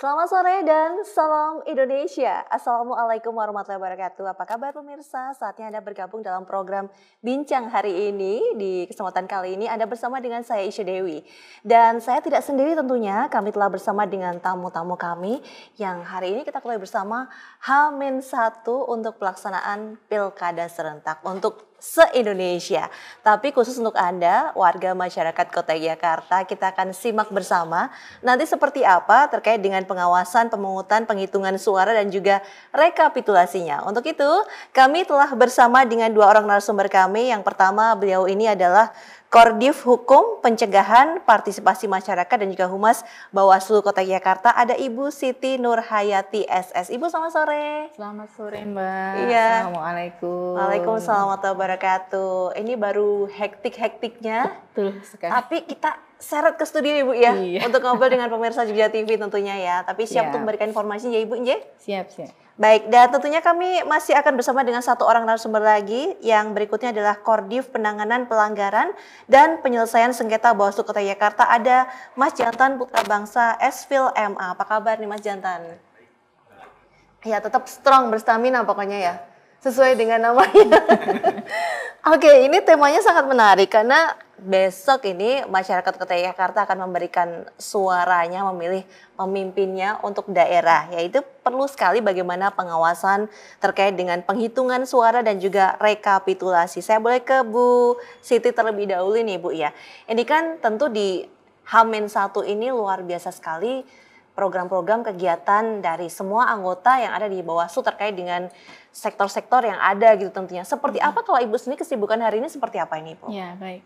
Selamat sore dan salam Indonesia. Assalamualaikum warahmatullahi wabarakatuh. Apa kabar pemirsa? Saatnya Anda bergabung dalam program Bincang hari ini. Di kesempatan kali ini Anda bersama dengan saya Isya Dewi. Dan saya tidak sendiri tentunya, kami telah bersama dengan tamu-tamu kami yang hari ini kita ketahui bersama H-1 untuk pelaksanaan Pilkada serentak untuk se-Indonesia. Tapi khusus untuk Anda, warga masyarakat Kota Jakarta, kita akan simak bersama nanti seperti apa terkait dengan pengawasan, pemungutan, penghitungan suara dan juga rekapitulasinya. Untuk itu, kami telah bersama dengan dua orang narasumber kami. Yang pertama, beliau ini adalah Koordif Hukum, Pencegahan, Partisipasi Masyarakat dan juga Humas Bawaslu Kota Jakarta. Ada Ibu Siti Nurhayati SS. Ibu selamat sore. Selamat sore Mbak. Iya. Assalamualaikum. Waalaikumsalam warahmatullahi wabarakatuh. Ini baru hektik-hektiknya. Betul sekali. Tapi kita seret ke studio Ibu ya. Iya. Untuk ngobrol dengan pemirsa Jogja TV tentunya ya. Tapi siap untuk memberikan informasi ya Ibu Nje? Siap. Baik, dan tentunya kami masih akan bersama dengan satu orang narasumber lagi. Yang berikutnya adalah Koordif Penanganan Pelanggaran dan Penyelesaian Sengketa Bawaslu Kota Jakarta. Ada Mas Jantan Putra Bangsa Esfil MA. Apa kabar nih Mas Jantan? Ya tetap strong, berstamina pokoknya ya. Sesuai dengan namanya. Oke, ini temanya sangat menarik karena besok ini masyarakat Kota Jakarta akan memberikan suaranya memilih pemimpinnya untuk daerah. Yaitu perlu sekali bagaimana pengawasan terkait dengan penghitungan suara dan juga rekapitulasi. Saya boleh ke Bu Siti terlebih dahulu nih Bu ya. Ini kan tentu di H-1 ini luar biasa sekali program-program kegiatan dari semua anggota yang ada di Bawaslu terkait dengan sektor-sektor yang ada gitu tentunya. Seperti apa kalau Ibu sendiri kesibukan hari ini seperti apa ini Bu? Ya baik.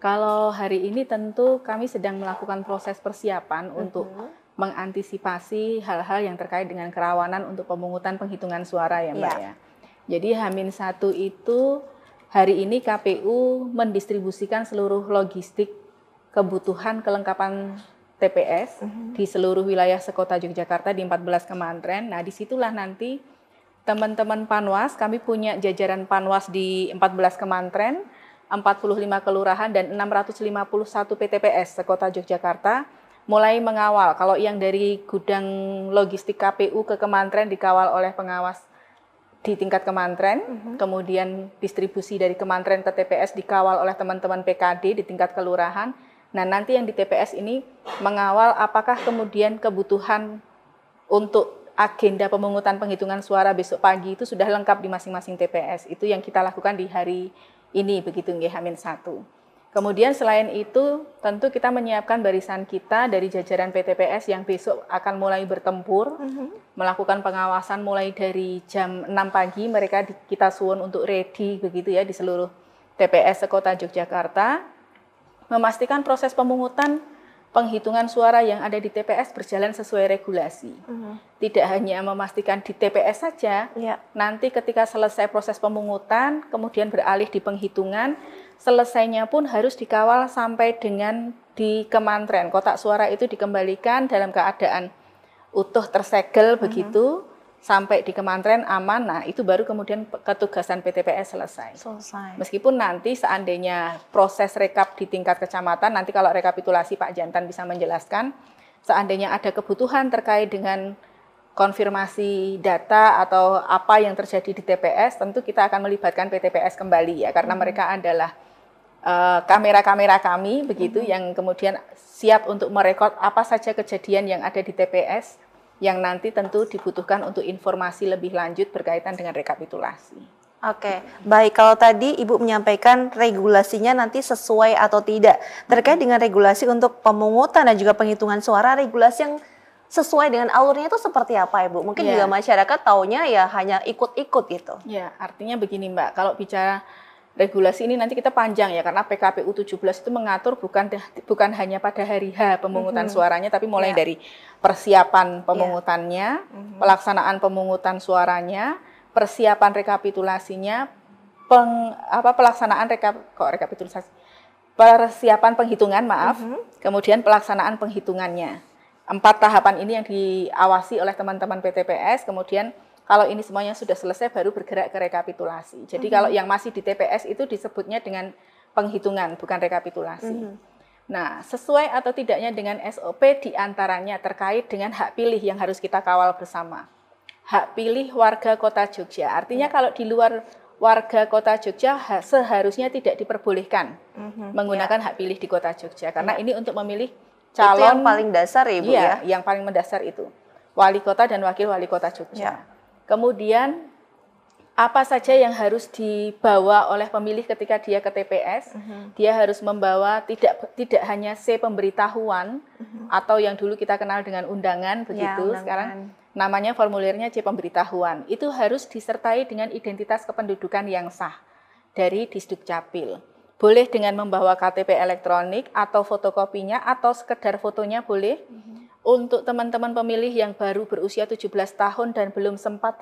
Kalau hari ini tentu kami sedang melakukan proses persiapan untuk mengantisipasi hal-hal yang terkait dengan kerawanan untuk pemungutan penghitungan suara ya Mbak ya. Jadi H-1 itu hari ini KPU mendistribusikan seluruh logistik kebutuhan kelengkapan TPS di seluruh wilayah sekota Yogyakarta di 14 kementerian. Nah, disitulah nanti teman-teman Panwas, kami punya jajaran Panwas di 14 kementerian, 45 kelurahan dan 651 PTPS sekota Yogyakarta mulai mengawal. Kalau yang dari gudang logistik KPU ke kementerian dikawal oleh pengawas di tingkat kementerian, kemudian distribusi dari kementerian ke TPS dikawal oleh teman-teman PKD di tingkat kelurahan. Nah, nanti yang di TPS ini mengawal apakah kemudian kebutuhan untuk agenda pemungutan penghitungan suara besok pagi itu sudah lengkap di masing-masing TPS. Itu yang kita lakukan di hari ini, begitu nggih, H-1. Kemudian selain itu, tentu kita menyiapkan barisan kita dari jajaran PTPS yang besok akan mulai bertempur, melakukan pengawasan mulai dari jam 6 pagi, mereka kita suwun untuk ready begitu ya di seluruh TPS sekota Yogyakarta. Memastikan proses pemungutan penghitungan suara yang ada di TPS berjalan sesuai regulasi. Tidak hanya memastikan di TPS saja, nanti ketika selesai proses pemungutan, kemudian beralih di penghitungan, selesainya pun harus dikawal sampai dengan di kementerian. Kotak suara itu dikembalikan dalam keadaan utuh tersegel begitu, sampai di kementerian aman. Nah, itu baru kemudian ketugasan PTPS selesai. Meskipun nanti seandainya proses rekap di tingkat kecamatan, nanti kalau rekapitulasi Pak Jantan bisa menjelaskan, seandainya ada kebutuhan terkait dengan konfirmasi data atau apa yang terjadi di TPS, tentu kita akan melibatkan PTPS kembali ya, karena mereka adalah kamera-kamera kami begitu yang kemudian siap untuk merekod apa saja kejadian yang ada di TPS yang nanti tentu dibutuhkan untuk informasi lebih lanjut berkaitan dengan rekapitulasi. Oke, baik. Kalau tadi Ibu menyampaikan regulasinya nanti sesuai atau tidak. Terkait dengan regulasi untuk pemungutan dan juga penghitungan suara, regulasi yang sesuai dengan alurnya itu seperti apa Ibu? Mungkin juga masyarakat taunya ya hanya ikut-ikut gitu. Ya, artinya begini Mbak, kalau bicara regulasi ini nanti kita panjang ya, karena PKPU 17 itu mengatur bukan hanya pada hari H pemungutan suaranya, tapi mulai dari persiapan pemungutannya, pelaksanaan pemungutan suaranya, persiapan rekapitulasinya, persiapan penghitungan, kemudian pelaksanaan penghitungannya. 4 tahapan ini yang diawasi oleh teman-teman PTPS, kemudian kalau ini semuanya sudah selesai baru bergerak ke rekapitulasi. Jadi kalau yang masih di TPS itu disebutnya dengan penghitungan, bukan rekapitulasi. Nah, sesuai atau tidaknya dengan SOP diantaranya terkait dengan hak pilih yang harus kita kawal bersama. Hak pilih warga Kota Jogja. Artinya kalau di luar warga Kota Jogja seharusnya tidak diperbolehkan menggunakan hak pilih di Kota Jogja. Karena ini untuk memilih calon. Itu yang paling dasar ya, Ibu ya? Yang paling mendasar itu. Wali kota dan wakil wali kota Jogja. Kemudian apa saja yang harus dibawa oleh pemilih ketika dia ke TPS? Dia harus membawa tidak hanya C pemberitahuan atau yang dulu kita kenal dengan undangan begitu. Sekarang namanya formulirnya C pemberitahuan. Itu harus disertai dengan identitas kependudukan yang sah dari Disdukcapil. Boleh dengan membawa KTP elektronik atau fotokopinya atau sekedar fotonya boleh. Untuk teman-teman pemilih yang baru berusia 17 tahun dan belum sempat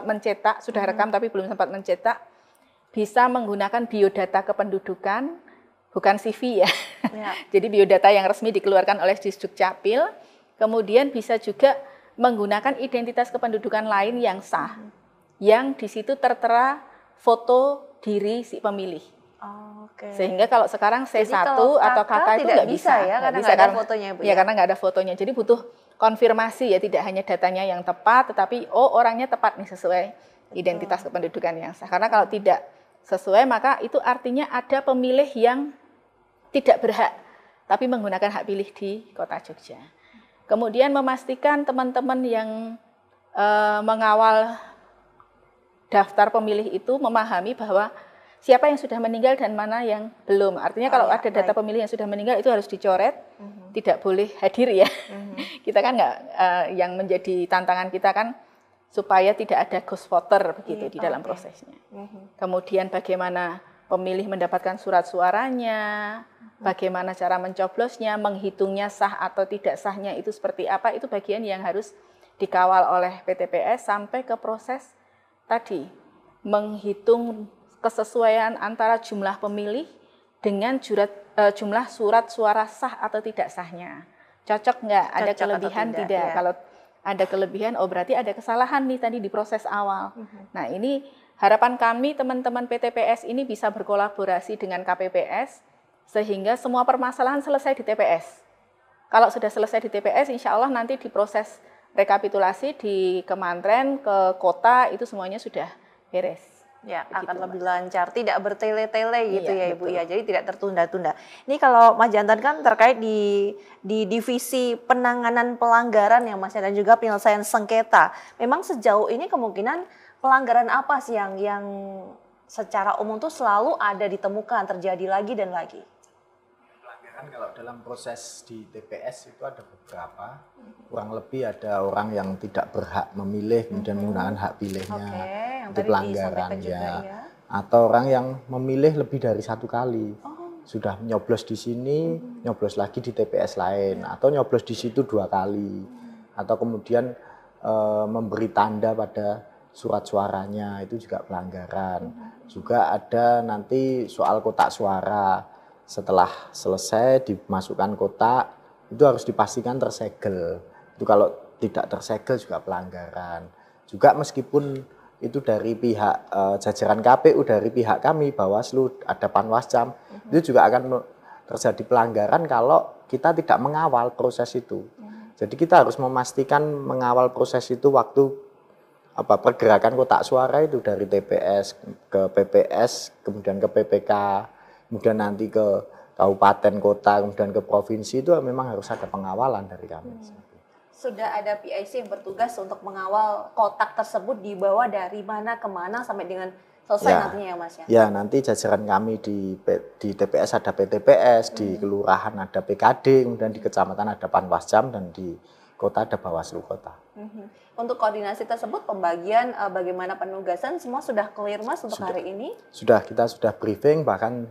mencetak, sudah rekam tapi belum sempat mencetak, bisa menggunakan biodata kependudukan, bukan CV ya. Jadi biodata yang resmi dikeluarkan oleh Disdukcapil. Kemudian bisa juga menggunakan identitas kependudukan lain yang sah, yang di situ tertera foto diri si pemilih. Sehingga kalau sekarang C1 atau KK itu nggak bisa ya, karena nggak ada fotonya, Bu. Ya, karena nggak ada fotonya. Jadi butuh konfirmasi ya, tidak hanya datanya yang tepat, tetapi orangnya tepat nih sesuai identitas kependudukan yang sah. Karena kalau tidak sesuai, maka itu artinya ada pemilih yang tidak berhak, tapi menggunakan hak pilih di Kota Jogja. Kemudian memastikan teman-teman yang mengawal daftar pemilih itu memahami bahwa siapa yang sudah meninggal dan mana yang belum. Artinya kalau ada data pemilih yang sudah meninggal itu harus dicoret, tidak boleh hadir ya. Kita kan nggak, yang menjadi tantangan kita kan supaya tidak ada ghost voter begitu di dalam prosesnya. Kemudian bagaimana pemilih mendapatkan surat suaranya, bagaimana cara mencoblosnya, menghitungnya sah atau tidak sahnya itu seperti apa, itu bagian yang harus dikawal oleh PTPS sampai ke proses tadi, menghitung kesesuaian antara jumlah pemilih dengan jumlah surat suara sah atau tidak sahnya. Cocok nggak? Ada kelebihan tidak? Ya. Kalau ada kelebihan, berarti ada kesalahan nih tadi di proses awal. Nah, ini harapan kami teman-teman PTPS ini bisa berkolaborasi dengan KPPS sehingga semua permasalahan selesai di TPS. Kalau sudah selesai di TPS, insya Allah nanti di proses rekapitulasi di Kementerian ke kota itu semuanya sudah beres. Ya, begitu, akan lebih lancar, tidak bertele-tele gitu ya Ibu ya, jadi tidak tertunda-tunda. Ini kalau Mas Jantan kan terkait di divisi penanganan pelanggaran ya Mas, dan juga penyelesaian sengketa. Memang sejauh ini kemungkinan pelanggaran apa sih yang secara umum tuh selalu ada ditemukan, terjadi lagi dan lagi? Pelanggaran kalau dalam proses di TPS itu ada beberapa, kurang lebih ada orang yang tidak berhak memilih kemudian menggunakan hak pilihnya. Itu pelanggaran ya. Atau orang yang memilih lebih dari satu kali, sudah nyoblos di sini, nyoblos lagi di TPS lain, atau nyoblos di situ 2 kali, atau kemudian memberi tanda pada surat suaranya, itu juga pelanggaran. Juga ada nanti soal kotak suara, setelah selesai dimasukkan kotak, itu harus dipastikan tersegel. Itu kalau tidak tersegel juga pelanggaran. Juga meskipun itu dari pihak jajaran KPU, dari pihak kami, Bawaslu, ada Panwascam, itu juga akan terjadi pelanggaran kalau kita tidak mengawal proses itu. Jadi kita harus memastikan mengawal proses itu waktu pergerakan kotak suara itu dari TPS ke PPS, kemudian ke PPK, kemudian nanti ke kabupaten, kota, kemudian ke provinsi, itu memang harus ada pengawalan dari kami. Sudah ada PIC yang bertugas untuk mengawal kotak tersebut dibawa dari mana ke mana sampai dengan selesai nantinya ya Mas ya? Ya, nanti jajaran kami di TPS ada PTPS, di kelurahan ada PKD, kemudian di kecamatan ada Panwascam, dan di kota ada Bawaslu kota. Untuk koordinasi tersebut, pembagian bagaimana penugasan, semua sudah clear Mas untuk hari ini? Kita sudah briefing, bahkan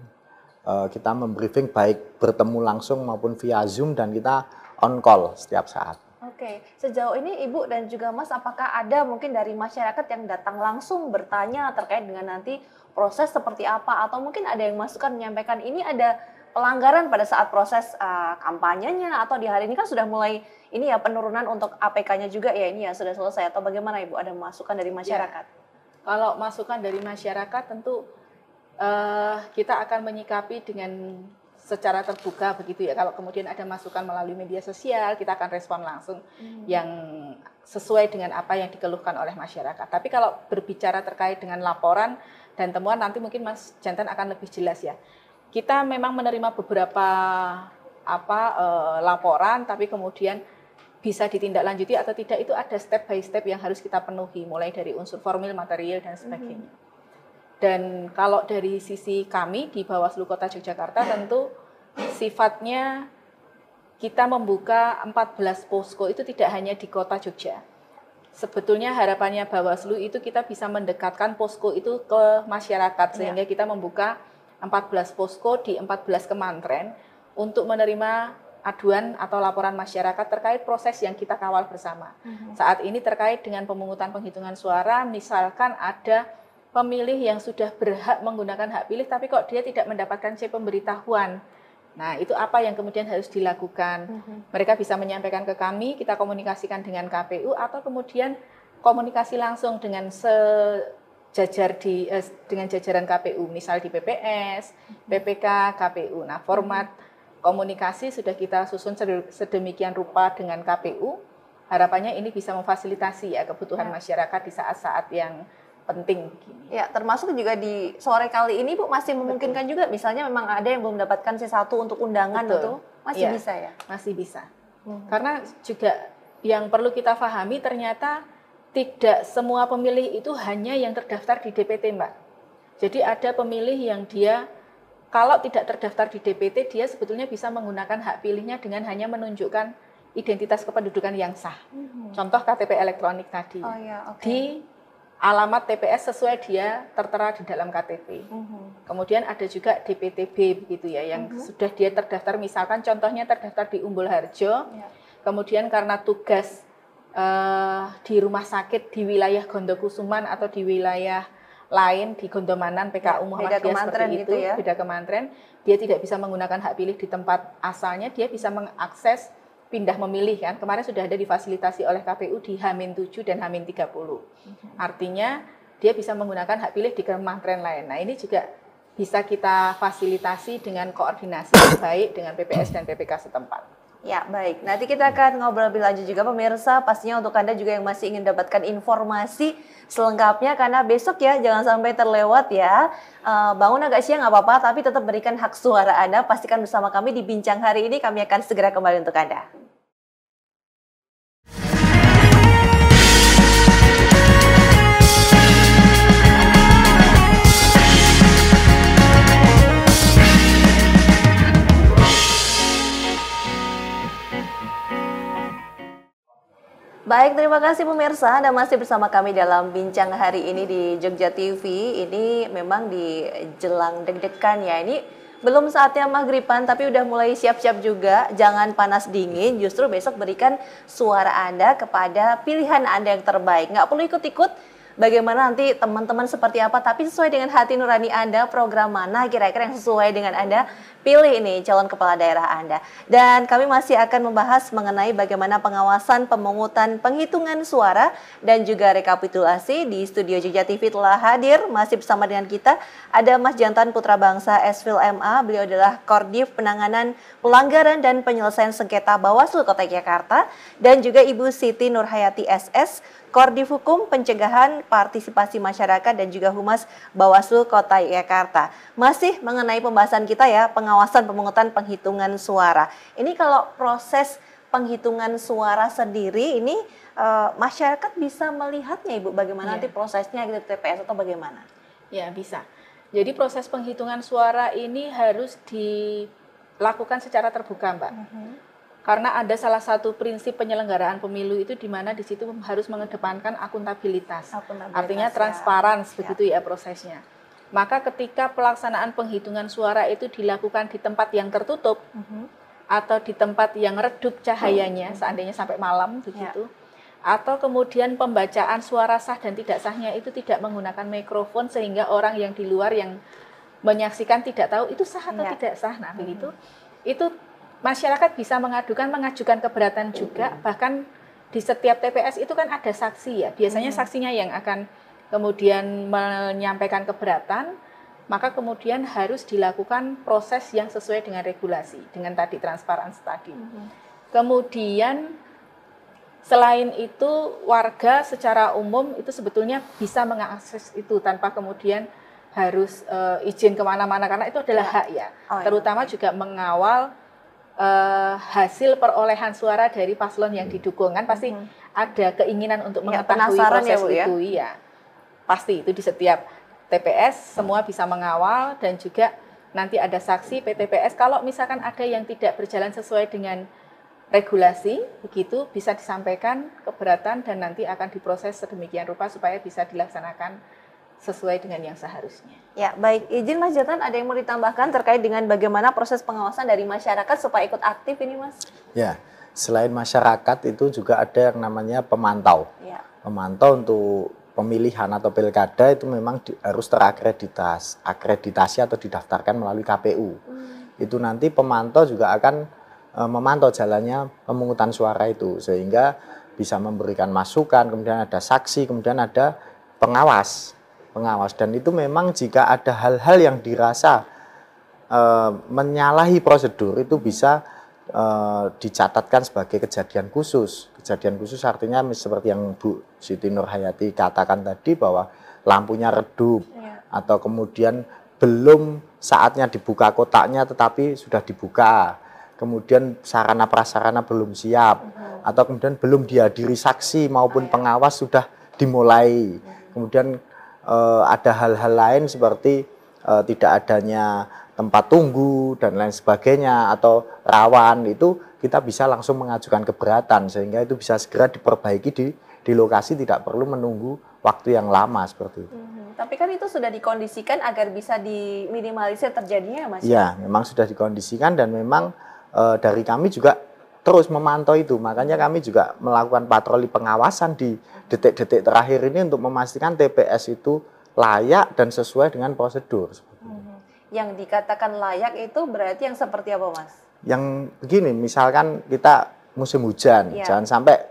kita membriefing baik bertemu langsung maupun via Zoom, dan kita on call setiap saat. Oke, sejauh ini Ibu dan juga Mas, apakah ada mungkin dari masyarakat yang datang langsung bertanya terkait dengan nanti proses seperti apa, atau mungkin ada yang masukan menyampaikan ini ada pelanggaran pada saat proses kampanyenya, atau di hari ini kan sudah mulai ini ya penurunan untuk APK-nya juga ya, ini ya sudah selesai, atau bagaimana Ibu, ada masukan dari masyarakat? Ya, kalau masukan dari masyarakat tentu kita akan menyikapi dengan secara terbuka begitu ya. Kalau kemudian ada masukan melalui media sosial, kita akan respon langsung yang sesuai dengan apa yang dikeluhkan oleh masyarakat. Tapi kalau berbicara terkait dengan laporan dan temuan, nanti mungkin Mas Jantan akan lebih jelas ya. Kita memang menerima beberapa laporan, tapi kemudian bisa ditindaklanjuti atau tidak itu ada step by step yang harus kita penuhi, mulai dari unsur formil, material dan sebagainya. Dan kalau dari sisi kami di Bawaslu Kota Yogyakarta tentu sifatnya kita membuka 14 posko itu tidak hanya di Kota Jogja. Sebetulnya harapannya Bawaslu itu kita bisa mendekatkan posko itu ke masyarakat sehingga kita membuka 14 posko di 14 kementerian untuk menerima aduan atau laporan masyarakat terkait proses yang kita kawal bersama. Saat ini terkait dengan pemungutan penghitungan suara, misalkan ada pemilih yang sudah berhak menggunakan hak pilih tapi kok dia tidak mendapatkan C pemberitahuan. Nah, itu apa yang kemudian harus dilakukan? Mereka bisa menyampaikan ke kami, kita komunikasikan dengan KPU atau kemudian komunikasi langsung dengan dengan jajaran KPU, misal di PPS, PPK, KPU. Nah, format komunikasi sudah kita susun sedemikian rupa dengan KPU. Harapannya ini bisa memfasilitasi ya kebutuhan masyarakat di saat-saat yang penting begini. Ya, termasuk juga di sore kali ini Bu masih memungkinkan juga misalnya memang ada yang belum mendapatkan C1 untuk undangan itu masih bisa ya? Masih bisa. Karena juga yang perlu kita pahami ternyata tidak semua pemilih itu hanya yang terdaftar di DPT, Mbak. Jadi ada pemilih yang dia kalau tidak terdaftar di DPT dia sebetulnya bisa menggunakan hak pilihnya dengan hanya menunjukkan identitas kependudukan yang sah. Contoh KTP elektronik tadi. Di alamat TPS sesuai dia tertera di dalam KTP. Kemudian ada juga DPTB begitu ya, yang sudah dia terdaftar, misalkan contohnya terdaftar di Umbul Harjo, kemudian karena tugas di rumah sakit di wilayah Gondokusuman atau di wilayah lain di Gondomanan PKU Muhammadiyah seperti itu, beda kementerian, dia tidak bisa menggunakan hak pilih di tempat asalnya, dia bisa mengakses pindah memilih kan. Kemarin sudah ada difasilitasi oleh KPU di H-7 dan H-30. Artinya dia bisa menggunakan hak pilih di kementerian lain. Nah, ini juga bisa kita fasilitasi dengan koordinasi baik dengan PPS dan PPK setempat. Ya, baik. Nanti kita akan ngobrol lebih lanjut juga pemirsa. Pastinya untuk Anda juga yang masih ingin dapatkan informasi selengkapnya karena besok ya jangan sampai terlewat ya. Bangun agak siang nggak apa-apa, tapi tetap berikan hak suara Anda. Pastikan bersama kami di Bincang hari ini. Kami akan segera kembali untuk Anda. Baik, terima kasih pemirsa. Anda masih bersama kami dalam Bincang hari ini di Jogja TV. Ini memang di jelang deg-degan ya. Ini belum saatnya maghriban tapi udah mulai siap-siap juga. Jangan panas dingin, justru besok berikan suara Anda kepada pilihan Anda yang terbaik. Nggak perlu ikut-ikut bagaimana nanti teman-teman seperti apa, tapi sesuai dengan hati nurani Anda, program mana kira-kira yang sesuai dengan Anda, pilih ini calon kepala daerah Anda. Dan kami masih akan membahas mengenai bagaimana pengawasan pemungutan penghitungan suara dan juga rekapitulasi. Di studio Jogja TV telah hadir, masih bersama dengan kita, ada Mas Jantan Putra Bangsa Esfil MA, beliau adalah Koordif Penanganan Pelanggaran dan Penyelesaian Sengketa Bawaslu Kota Jakarta, dan juga Ibu Siti Nurhayati SS, Koordif Hukum Pencegahan Partisipasi Masyarakat dan juga Humas Bawaslu Kota Jakarta. Masih mengenai pembahasan kita ya, pengawasan pemungutan penghitungan suara. Ini kalau proses penghitungan suara sendiri ini masyarakat bisa melihatnya Ibu bagaimana nanti prosesnya gitu TPS atau bagaimana? Ya, bisa. Jadi proses penghitungan suara ini harus dilakukan secara terbuka, Mbak. Karena ada salah satu prinsip penyelenggaraan pemilu itu di mana di situ harus mengedepankan akuntabilitas. Artinya transparan begitu ya prosesnya. Maka ketika pelaksanaan penghitungan suara itu dilakukan di tempat yang tertutup atau di tempat yang redup cahayanya, seandainya sampai malam begitu, atau kemudian pembacaan suara sah dan tidak sahnya itu tidak menggunakan mikrofon sehingga orang yang di luar yang menyaksikan tidak tahu itu sah atau tidak sah. Nah, begitu itu masyarakat bisa mengajukan keberatan juga, bahkan di setiap TPS itu kan ada saksi ya, biasanya saksinya yang akan kemudian menyampaikan keberatan, maka kemudian harus dilakukan proses yang sesuai dengan regulasi, dengan tadi transparansi tadi. Kemudian selain itu warga secara umum itu sebetulnya bisa mengakses itu tanpa kemudian harus izin kemana-mana, karena itu adalah hak ya. Terutama juga mengawal hasil perolehan suara dari paslon yang didukung, kan pasti ada keinginan untuk mengetahui proses itu ya. Pasti itu di setiap TPS semua bisa mengawal, dan juga nanti ada saksi PTPS kalau misalkan ada yang tidak berjalan sesuai dengan regulasi, begitu bisa disampaikan keberatan dan nanti akan diproses sedemikian rupa supaya bisa dilaksanakan sesuai dengan yang seharusnya. Ya, baik. Izin Mas Jonathan, ada yang mau ditambahkan terkait dengan bagaimana proses pengawasan dari masyarakat supaya ikut aktif ini, Mas? Ya, selain masyarakat itu juga ada yang namanya pemantau. Ya. Pemantau untuk pemilihan atau pilkada itu memang harus terakreditasi atau didaftarkan melalui KPU. Itu nanti pemantau juga akan memantau jalannya pemungutan suara itu, sehingga bisa memberikan masukan, kemudian ada saksi, kemudian ada pengawas, dan itu memang jika ada hal-hal yang dirasa menyalahi prosedur itu bisa dicatatkan sebagai kejadian khusus. Kejadian khusus artinya seperti yang Bu Siti Nurhayati katakan tadi, bahwa lampunya redup atau kemudian belum saatnya dibuka kotaknya tetapi sudah dibuka, kemudian sarana prasarana belum siap, atau kemudian belum dihadiri saksi maupun pengawas sudah dimulai. Kemudian ada hal-hal lain seperti tidak adanya tempat tunggu dan lain sebagainya atau rawan, itu kita bisa langsung mengajukan keberatan sehingga itu bisa segera diperbaiki di lokasi, tidak perlu menunggu waktu yang lama seperti itu. Tapi kan itu sudah dikondisikan agar bisa diminimalisir terjadinya ya Mas? Ya, memang sudah dikondisikan dan memang dari kami juga terus memantau itu, makanya kami juga melakukan patroli pengawasan di detik-detik terakhir ini untuk memastikan TPS itu layak dan sesuai dengan prosedur. Yang dikatakan layak itu berarti yang seperti apa, Mas? Yang begini, misalkan kita musim hujan, jangan sampai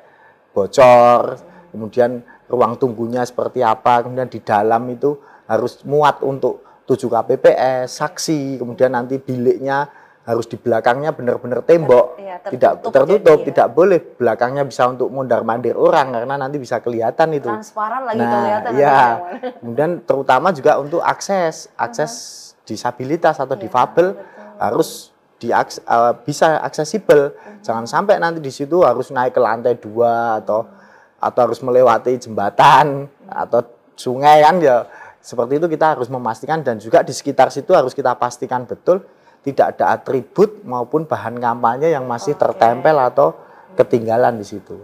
bocor, kemudian ruang tunggunya seperti apa, kemudian di dalam itu harus muat untuk 7 kpps, saksi, kemudian nanti biliknya harus di belakangnya benar-benar tembok, tidak tertutup, tidak boleh belakangnya bisa untuk mondar-mandir orang karena nanti bisa kelihatan itu. Transparan lagi kelihatan. Iya. Kemudian terutama juga untuk akses disabilitas atau difabel harus bisa aksesibel. Jangan sampai nanti di situ harus naik ke lantai 2 atau harus melewati jembatan atau sungai kan ya. Seperti itu kita harus memastikan, dan juga di sekitar situ harus kita pastikan betul tidak ada atribut maupun bahan kampanye yang masih tertempel atau ketinggalan di situ.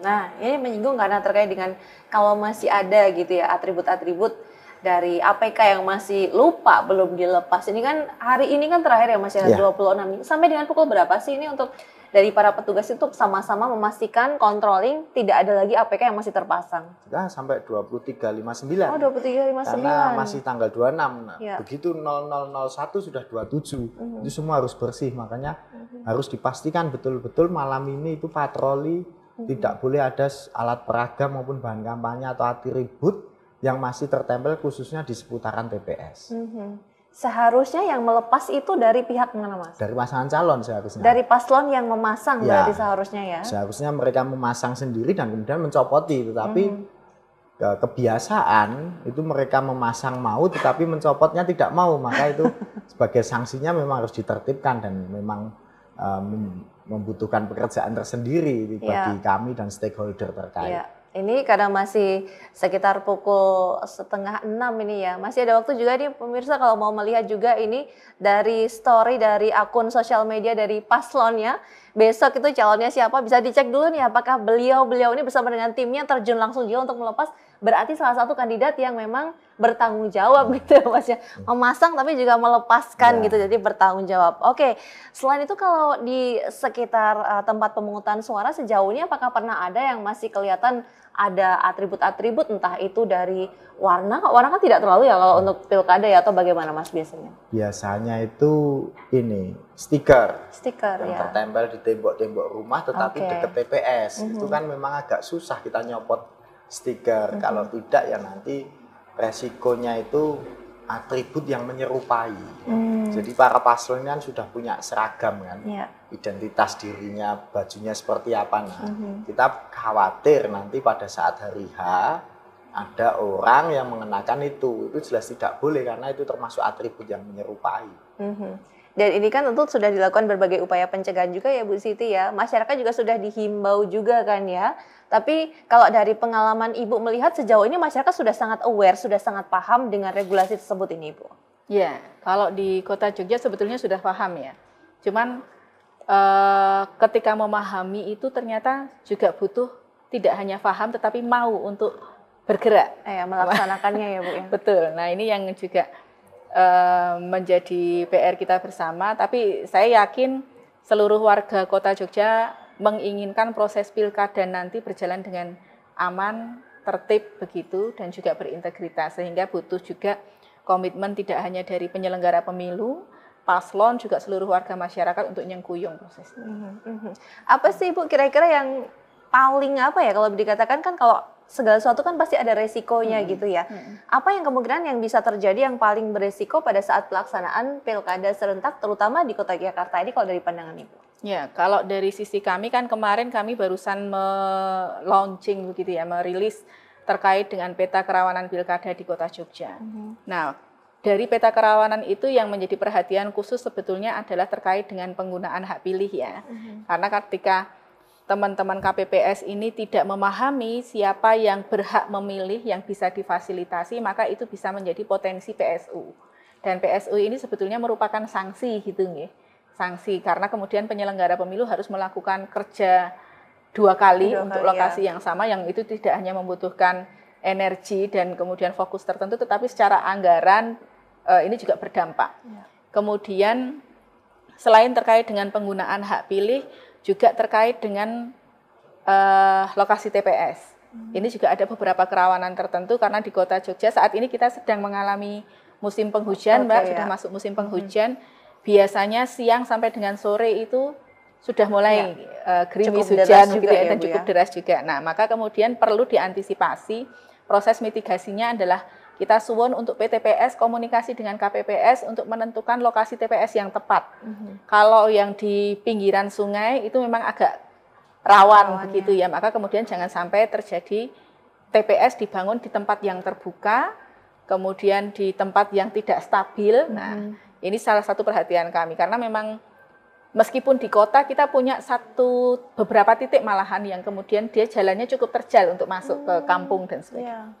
Nah, ini menyinggung karena terkait dengan kalau masih ada gitu ya atribut-atribut dari APK yang masih lupa belum dilepas. Ini kan hari ini kan terakhir ya Mas ya, 26. Sampai dengan pukul berapa sih ini untuk dari para petugas itu sama-sama memastikan controlling tidak ada lagi APK yang masih terpasang? Nah, sampai 23.59. Oh, 23.59. Karena masih tanggal 26. Nah, begitu 0001 sudah 27. Itu semua harus bersih, makanya harus dipastikan betul-betul malam ini itu patroli tidak boleh ada alat peraga maupun bahan kampanye atau atribut yang masih tertempel khususnya di seputaran TPS. Seharusnya yang melepas itu dari pihak mana, Mas? Dari pasangan calon seharusnya. Dari paslon yang memasang berarti seharusnya ya? Seharusnya mereka memasang sendiri dan kemudian mencopoti, tetapi kebiasaan itu mereka memasang mau tetapi mencopotnya tidak mau, maka itu sebagai sanksinya memang harus ditertibkan dan memang membutuhkan pekerjaan tersendiri bagi kami dan stakeholder terkait. Ini karena masih sekitar pukul 5:30 ini ya. Masih ada waktu juga nih pemirsa kalau mau melihat juga ini dari story dari akun sosial media dari paslonnya. Besok itu calonnya siapa bisa dicek dulu nih apakah beliau ini bersama dengan timnya terjun langsung juga untuk melepas. Berarti salah satu kandidat yang memang bertanggung jawab gitu ya Mas ya. Memasang tapi juga melepaskan gitu, jadi bertanggung jawab. Oke, selain itu kalau di sekitar tempat pemungutan suara sejauh ini apakah pernah ada yang masih kelihatan ada atribut-atribut entah itu dari warna kan tidak terlalu ya kalau untuk pilkada ya, atau bagaimana Mas biasanya? Biasanya itu ini stiker yang tertempel di tembok-tembok rumah tetapi dekat TPS. Itu kan memang agak susah kita nyopot stiker. Kalau tidak ya nanti resikonya itu atribut yang menyerupai. Jadi para paslon kan sudah punya seragam kan, identitas dirinya, bajunya seperti apa. Nah, kita khawatir nanti pada saat hari H ada orang yang mengenakan itu jelas tidak boleh karena itu termasuk atribut yang menyerupai. Dan ini kan tentu sudah dilakukan berbagai upaya pencegahan juga ya Bu Siti ya. Masyarakat juga sudah dihimbau juga kan ya. Tapi kalau dari pengalaman Ibu melihat sejauh ini masyarakat sudah sangat aware, sudah sangat paham dengan regulasi tersebut ini Bu. Ya, kalau di Kota Jogja sebetulnya sudah paham ya. Cuman ketika memahami itu ternyata juga butuh tidak hanya paham tetapi mau untuk bergerak. Melaksanakannya ya Bu ya. Betul, nah ini yang juga menjadi PR kita bersama. Tapi saya yakin seluruh warga Kota Jogja menginginkan proses pilkada nanti berjalan dengan aman, tertib begitu, dan juga berintegritas. Sehingga butuh juga komitmen tidak hanya dari penyelenggara pemilu, paslon, juga seluruh warga masyarakat untuk nyengkuyung proses ini. Apa sih Ibu kira-kira yang paling kalau dikatakan kan kalau segala sesuatu kan pasti ada resikonya gitu ya. Apa yang kemungkinan yang bisa terjadi yang paling beresiko pada saat pelaksanaan pilkada serentak terutama di Kota Jakarta ini kalau dari pandangan Ibu? Ya, kalau dari sisi kami kan kemarin kami barusan launching begitu ya, merilis terkait dengan peta kerawanan pilkada di Kota Jogja. Nah, dari peta kerawanan itu yang menjadi perhatian khusus sebetulnya adalah terkait dengan penggunaan hak pilih ya. Karena ketika teman-teman KPPS ini tidak memahami siapa yang berhak memilih yang bisa difasilitasi, maka itu bisa menjadi potensi PSU. Dan PSU ini sebetulnya merupakan sanksi gitu nggih. Sanksi karena kemudian penyelenggara pemilu harus melakukan kerja 2 kali untuk lokasi yang sama, yang itu tidak hanya membutuhkan energi dan kemudian fokus tertentu, tetapi secara anggaran ini juga berdampak. Kemudian selain terkait dengan penggunaan hak pilih, juga terkait dengan lokasi TPS. Ini juga ada beberapa kerawanan tertentu karena di Kota Jogja saat ini kita sedang mengalami musim penghujan, Mbak, sudah masuk musim penghujan. Biasanya siang sampai dengan sore itu sudah mulai gerimis hujan gitu ya, dan cukup deras juga. Nah, maka kemudian perlu diantisipasi. Proses mitigasinya adalah kita suwun untuk PTPS komunikasi dengan KPPS untuk menentukan lokasi TPS yang tepat. Kalau yang di pinggiran sungai itu memang agak rawan begitu ya, maka kemudian jangan sampai terjadi TPS dibangun di tempat yang terbuka, kemudian di tempat yang tidak stabil. Nah, ini salah satu perhatian kami karena memang meskipun di kota kita punya beberapa titik malahan yang kemudian dia jalannya cukup terjal untuk masuk ke kampung dan sebagainya.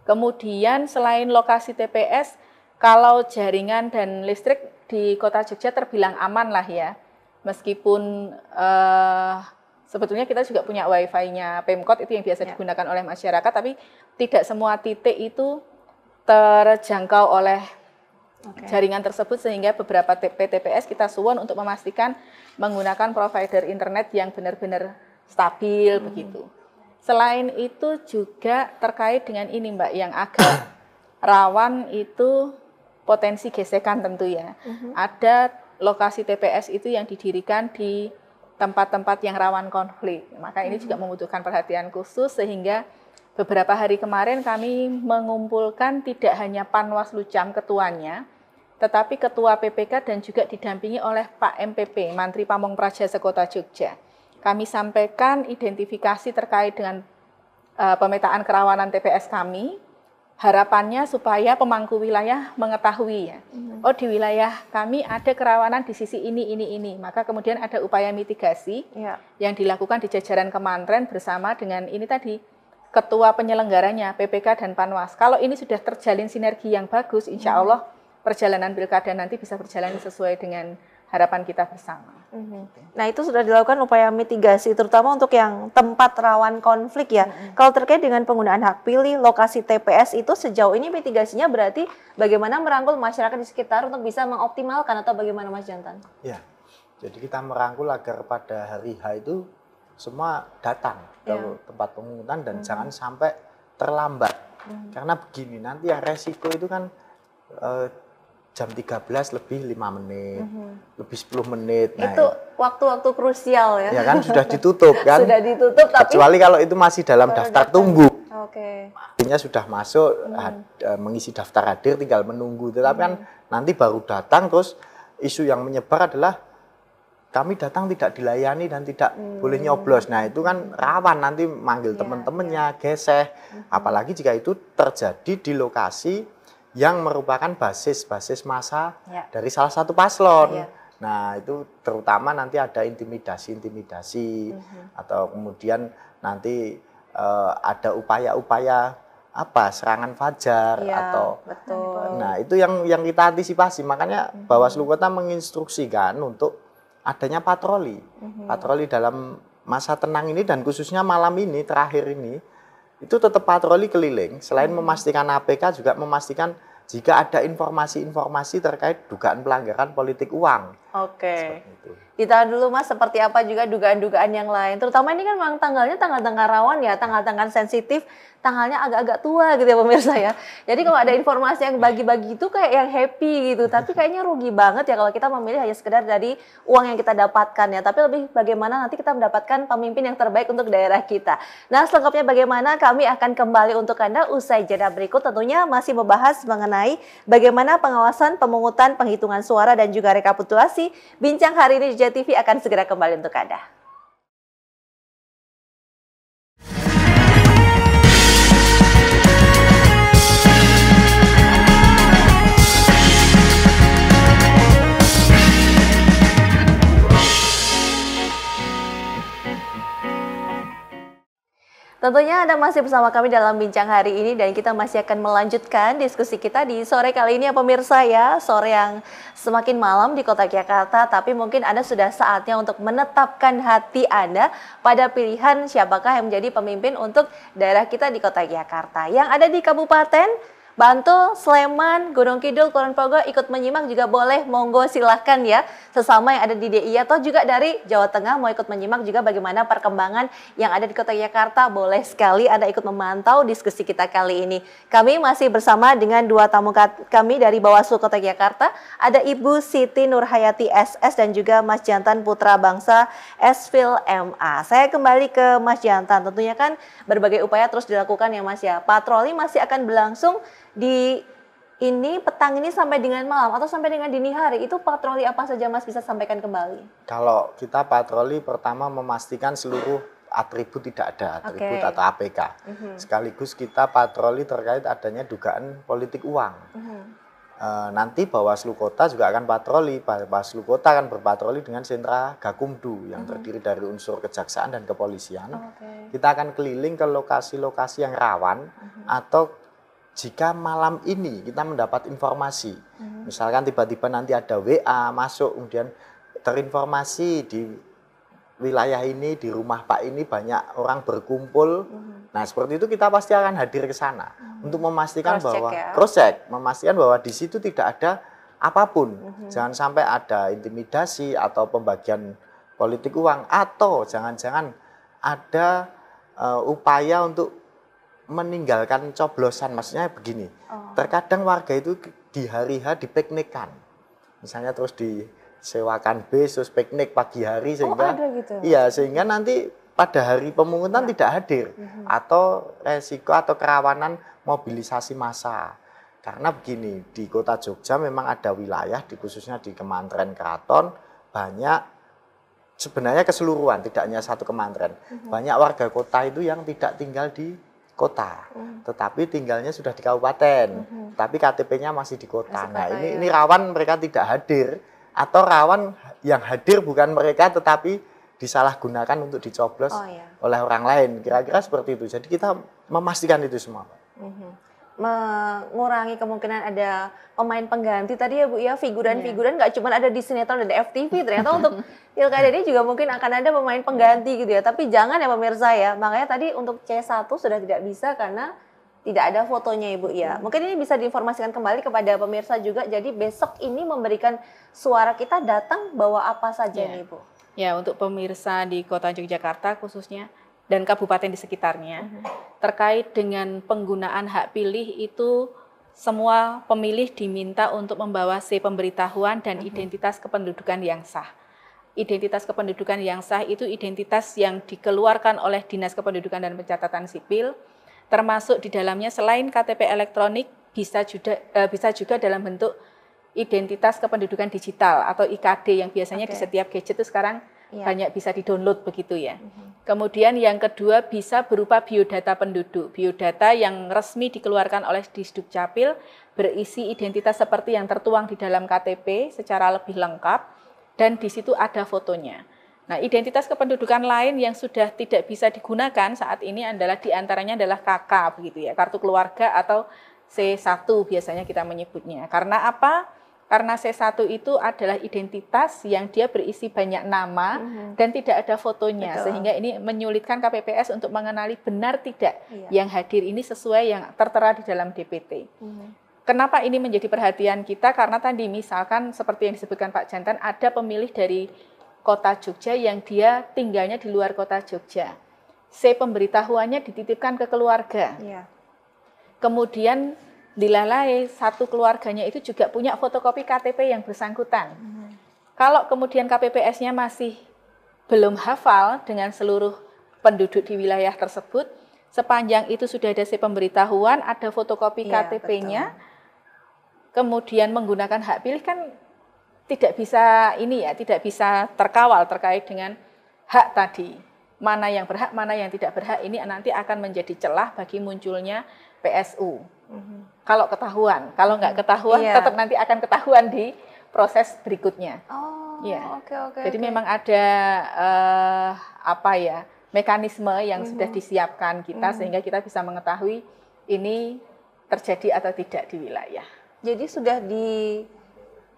Kemudian selain lokasi TPS, kalau jaringan dan listrik di Kota Jogja terbilang aman lah ya. Meskipun sebetulnya kita juga punya wifi-nya Pemkot itu yang biasa digunakan oleh masyarakat, tapi tidak semua titik itu terjangkau oleh jaringan tersebut, sehingga beberapa PTPS kita suwun untuk memastikan menggunakan provider internet yang benar-benar stabil begitu. Selain itu juga terkait dengan ini Mbak, yang agak rawan itu potensi gesekan tentu ya. Ada lokasi TPS itu yang didirikan di tempat-tempat yang rawan konflik. Maka ini juga membutuhkan perhatian khusus, sehingga beberapa hari kemarin kami mengumpulkan tidak hanya Panwaslu-Jam ketuanya, tetapi Ketua PPK dan juga didampingi oleh Pak MPP, Mantri Pamong Praja Sekota Jogja. Kami sampaikan identifikasi terkait dengan pemetaan kerawanan TPS kami. Harapannya supaya pemangku wilayah mengetahui ya, oh di wilayah kami ada kerawanan di sisi ini. Maka kemudian ada upaya mitigasi yang dilakukan di jajaran Kementerian bersama dengan ini tadi, ketua penyelenggaranya, PPK dan Panwas. Kalau ini sudah terjalin sinergi yang bagus, insya Allah perjalanan pilkada nanti bisa berjalan sesuai dengan harapan kita bersama. Nah, itu sudah dilakukan upaya mitigasi, terutama untuk yang tempat rawan konflik ya. Kalau terkait dengan penggunaan hak pilih, lokasi TPS itu sejauh ini mitigasinya berarti bagaimana merangkul masyarakat di sekitar untuk bisa mengoptimalkan atau bagaimana Mas Jantan? Ya, jadi kita merangkul agar pada hari H itu semua datang ke tempat pemungutan dan jangan sampai terlambat. Karena begini, nanti yang resiko itu kan jam 13 lebih 5 menit, lebih 10 menit. Nah, itu waktu-waktu krusial ya. Ya kan sudah ditutup kan. Sudah ditutup tapi kecuali kalau itu masih dalam daftar tunggu. Artinya sudah masuk mengisi daftar hadir, tinggal menunggu. Tetapi kan nanti baru datang, terus isu yang menyebar adalah kami datang tidak dilayani dan tidak boleh nyoblos. Nah itu kan rawan nanti manggil teman-temannya, geseh. Apalagi jika itu terjadi di lokasi yang merupakan basis massa dari salah satu paslon. Nah itu terutama nanti ada intimidasi atau kemudian nanti ada upaya-upaya serangan fajar atau nah itu yang kita antisipasi. Makanya Bawaslu Kota menginstruksikan untuk adanya patroli dalam masa tenang ini, dan khususnya malam ini terakhir ini itu tetap patroli keliling. Selain memastikan APK, juga memastikan jika ada informasi-informasi terkait dugaan pelanggaran politik uang. Ditahan dulu Mas, seperti apa juga dugaan-dugaan yang lain. Terutama ini kan memang tanggalnya tanggal-tanggal rawan ya, tanggal-tanggal sensitif, tanggalnya agak-agak tua gitu ya pemirsa ya. Jadi kalau ada informasi yang bagi-bagi itu kayak yang happy gitu, tapi kayaknya rugi banget ya kalau kita memilih hanya sekedar dari uang yang kita dapatkan ya, tapi lebih bagaimana nanti kita mendapatkan pemimpin yang terbaik untuk daerah kita. Nah selengkapnya bagaimana, kami akan kembali untuk Anda usai jeda berikut, tentunya masih membahas mengenai bagaimana pengawasan pemungutan penghitungan suara dan juga rekapitulasi. Bincang hari ini di JTV akan segera kembali untuk Anda. Tentunya Anda masih bersama kami dalam bincang hari ini, dan kita masih akan melanjutkan diskusi kita di sore kali ini ya pemirsa ya. Sore yang semakin malam di kota Jakarta, tapi mungkin Anda sudah saatnya untuk menetapkan hati Anda pada pilihan siapakah yang menjadi pemimpin untuk daerah kita di kota Jakarta. Yang ada di Kabupaten Bantul, Sleman, Gunung Kidul, Kulon Progo ikut menyimak juga boleh, monggo silahkan ya. Sesama yang ada di DIY atau juga dari Jawa Tengah mau ikut menyimak juga bagaimana perkembangan yang ada di kota Jakarta, boleh sekali Anda ikut memantau diskusi kita kali ini. Kami masih bersama dengan dua tamu kami dari Bawaslu Kota Jakarta. Ada Ibu Siti Nurhayati SS dan juga Mas Jantan Putra Bangsa Esfil MA. Saya kembali ke Mas Jantan. Tentunya kan berbagai upaya terus dilakukan ya Mas ya. Patroli masih akan berlangsung di ini petang ini sampai dengan malam atau sampai dengan dini hari. Itu patroli apa saja Mas, bisa sampaikan kembali? Kalau kita patroli pertama memastikan seluruh atribut tidak ada, atribut atau APK. Sekaligus kita patroli terkait adanya dugaan politik uang. Nanti Bawaslu Kota juga akan patroli. Bawaslu Kota akan berpatroli dengan sentra Gakumdu yang terdiri dari unsur kejaksaan dan kepolisian. Kita akan keliling ke lokasi-lokasi yang rawan atau jika malam ini kita mendapat informasi, misalkan tiba-tiba nanti ada WA masuk, kemudian terinformasi di wilayah ini, di rumah Pak ini banyak orang berkumpul. Nah seperti itu kita pasti akan hadir ke sana untuk memastikan memastikan bahwa di situ tidak ada apapun. Jangan sampai ada intimidasi atau pembagian politik uang, atau jangan-jangan ada upaya untuk meninggalkan coblosan. Maksudnya begini, terkadang warga itu di hari H dipiknikkan, misalnya terus disewakan bis terus piknik pagi hari sehingga sehingga nanti pada hari pemungutan tidak hadir, atau resiko atau kerawanan mobilisasi massa. Karena begini, di kota Jogja memang ada wilayah khususnya di Kementerian Keraton banyak, sebenarnya keseluruhan tidak hanya satu kementerian, banyak warga kota itu yang tidak tinggal di kota, tetapi tinggalnya sudah di kabupaten, tapi KTP-nya masih di kota. Nah ini rawan mereka tidak hadir, atau rawan yang hadir bukan mereka tetapi disalahgunakan untuk dicoblos oleh orang lain. Kira-kira seperti itu. Jadi kita memastikan itu semua. Mengurangi kemungkinan ada pemain pengganti tadi ya Bu ya, figuran-figuran nggak cuma ada di sinetron dan FTV, ternyata untuk pilkada ini juga mungkin akan ada pemain pengganti gitu ya. Tapi jangan ya pemirsa ya, makanya tadi untuk C1 sudah tidak bisa karena tidak ada fotonya Ibu ya. Mungkin ini bisa diinformasikan kembali kepada pemirsa juga, jadi besok ini memberikan suara kita datang bawa apa saja nih Bu? Ya, untuk pemirsa di kota Yogyakarta khususnya dan kabupaten di sekitarnya, terkait dengan penggunaan hak pilih itu semua pemilih diminta untuk membawa C pemberitahuan dan identitas kependudukan yang sah. Identitas kependudukan yang sah itu identitas yang dikeluarkan oleh Dinas Kependudukan dan Pencatatan Sipil termasuk di dalamnya selain KTP elektronik bisa juga dalam bentuk identitas kependudukan digital atau IKD yang biasanya di setiap gadget itu sekarang banyak bisa di-download begitu ya. Kemudian yang kedua bisa berupa biodata penduduk. Biodata yang resmi dikeluarkan oleh Disdukcapil berisi identitas seperti yang tertuang di dalam KTP secara lebih lengkap dan di situ ada fotonya. Nah, identitas kependudukan lain yang sudah tidak bisa digunakan saat ini adalah diantaranya adalah KK begitu ya, kartu keluarga atau C1 biasanya kita menyebutnya. Karena apa? Karena C1 itu adalah identitas yang dia berisi banyak nama dan tidak ada fotonya. Betul. Sehingga ini menyulitkan KPPS untuk mengenali benar tidak yang hadir ini sesuai yang tertera di dalam DPT. Kenapa ini menjadi perhatian kita? Karena tadi misalkan seperti yang disebutkan Pak Jantan, ada pemilih dari Kota Jogja yang dia tinggalnya di luar Kota Jogja. C pemberitahuannya dititipkan ke keluarga. Kemudian dilalai satu keluarganya itu juga punya fotokopi KTP yang bersangkutan. Kalau kemudian KPPS-nya masih belum hafal dengan seluruh penduduk di wilayah tersebut, sepanjang itu sudah ada pemberitahuan, ada fotokopi KTP-nya, kemudian menggunakan hak pilih kan tidak bisa tidak bisa terkawal terkait dengan hak tadi. Mana yang berhak, mana yang tidak berhak, ini nanti akan menjadi celah bagi munculnya PSU. Kalau ketahuan, kalau nggak ketahuan tetap nanti akan ketahuan di proses berikutnya. Jadi memang ada mekanisme yang sudah disiapkan kita sehingga kita bisa mengetahui ini terjadi atau tidak di wilayah. Jadi sudah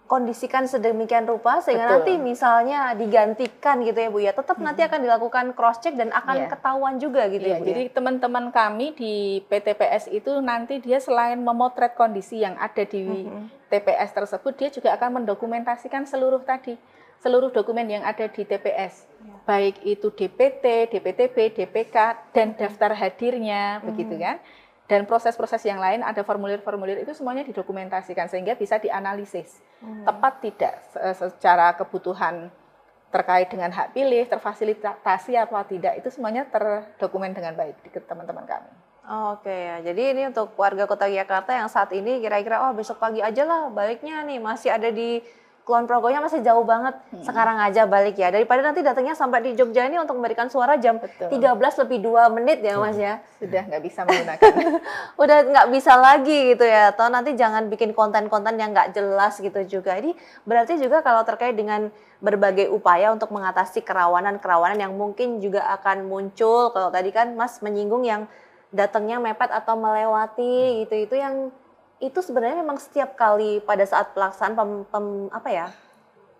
dikondisikan sedemikian rupa sehingga nanti misalnya digantikan gitu ya Bu ya, tetap nanti akan dilakukan cross check dan akan ketahuan juga gitu ya Bu. Jadi teman-teman kami di PTPS itu nanti dia selain memotret kondisi yang ada di TPS tersebut, dia juga akan mendokumentasikan seluruh dokumen yang ada di TPS, baik itu DPT, DPTB, DPK dan daftar hadirnya begitu kan. Dan proses-proses yang lain, ada formulir-formulir itu semuanya didokumentasikan sehingga bisa dianalisis tepat tidak secara kebutuhan terkait dengan hak pilih, terfasilitasi apa tidak, itu semuanya terdokumen dengan baik di teman-teman kami. Jadi ini untuk warga Kota Yogyakarta yang saat ini kira-kira besok pagi aja lah baliknya nih, masih ada di Kulon Progonya masih jauh banget, sekarang aja balik ya. Daripada nanti datangnya sampai di Jogja ini untuk memberikan suara jam 13:02 ya Mas ya. Sudah nggak bisa menggunakan. Udah nggak bisa lagi gitu ya. Atau nanti jangan bikin konten-konten yang nggak jelas gitu juga. Ini berarti juga kalau terkait dengan berbagai upaya untuk mengatasi kerawanan-kerawanan yang mungkin juga akan muncul. Kalau tadi kan Mas menyinggung yang datangnya mepet atau melewati gitu, itu yang itu sebenarnya memang setiap kali pada saat pelaksanaan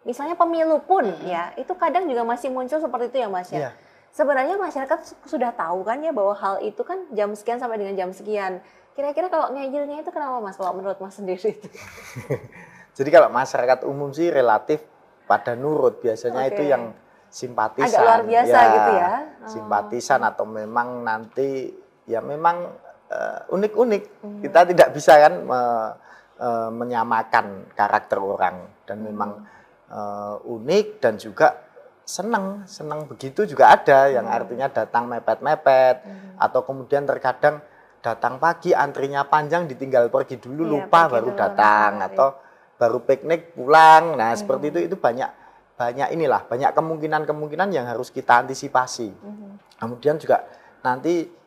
misalnya pemilu pun ya, itu kadang juga masih muncul seperti itu ya Mas ya. Sebenarnya masyarakat sudah tahu kan ya bahwa hal itu kan jam sekian sampai dengan jam sekian. Kira-kira kalau ngejilnya itu kenapa Mas, kalau menurut Mas sendiri itu? Jadi kalau masyarakat umum sih relatif pada nurut, biasanya itu yang simpatisan. Agak luar biasa gitu ya. Simpatisan atau memang nanti ya memang unik-unik. Kita tidak bisa kan menyamakan karakter orang, dan memang unik dan juga senang begitu juga ada yang artinya datang mepet-mepet atau kemudian terkadang datang pagi antrinya panjang ditinggal pergi dulu lupa baru datang atau baru piknik pulang. Nah, seperti itu banyak kemungkinan yang harus kita antisipasi. Kemudian juga nanti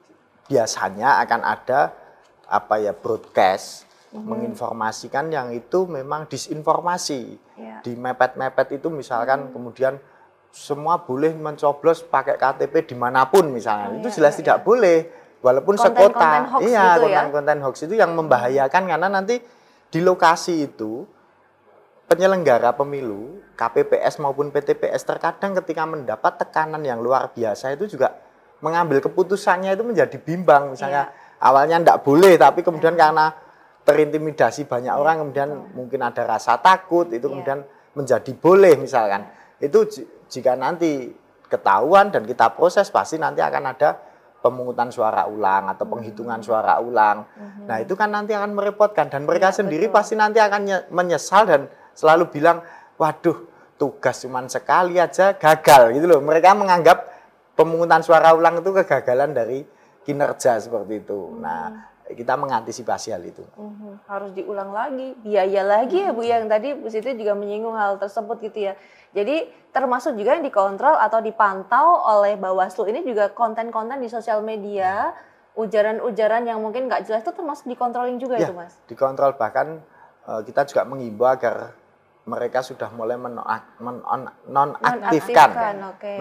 biasanya akan ada broadcast menginformasikan yang itu memang disinformasi. Di mepet-mepet itu misalkan kemudian semua boleh mencoblos pakai KTP dimanapun misalnya. Itu jelas tidak boleh walaupun sekota. Konten hoax itu yang membahayakan karena nanti di lokasi itu penyelenggara pemilu, KPPS maupun PTPS terkadang ketika mendapat tekanan yang luar biasa itu juga mengambil keputusannya itu menjadi bimbang. Misalnya awalnya tidak boleh, tapi kemudian karena terintimidasi banyak orang, kemudian mungkin ada rasa takut, itu kemudian menjadi boleh misalkan. Itu jika nanti ketahuan dan kita proses, pasti nanti akan ada pemungutan suara ulang atau penghitungan suara ulang. Nah itu kan nanti akan merepotkan, dan mereka sendiri pasti nanti akan menyesal dan selalu bilang, waduh tugas cuman sekali aja gagal gitu loh. Mereka menganggap pemungutan suara ulang itu kegagalan dari kinerja seperti itu. Nah, kita mengantisipasi hal itu. Harus diulang lagi, biaya lagi ya Bu, yang tadi Bu Siti juga menyinggung hal tersebut gitu ya. Jadi termasuk juga yang dikontrol atau dipantau oleh Bawaslu ini juga konten-konten di sosial media, ujaran-ujaran yang mungkin nggak jelas itu termasuk dikontrolin juga Ya, itu Mas? dikontrol, bahkan kita juga mengimbau agar mereka sudah mulai menonaktifkan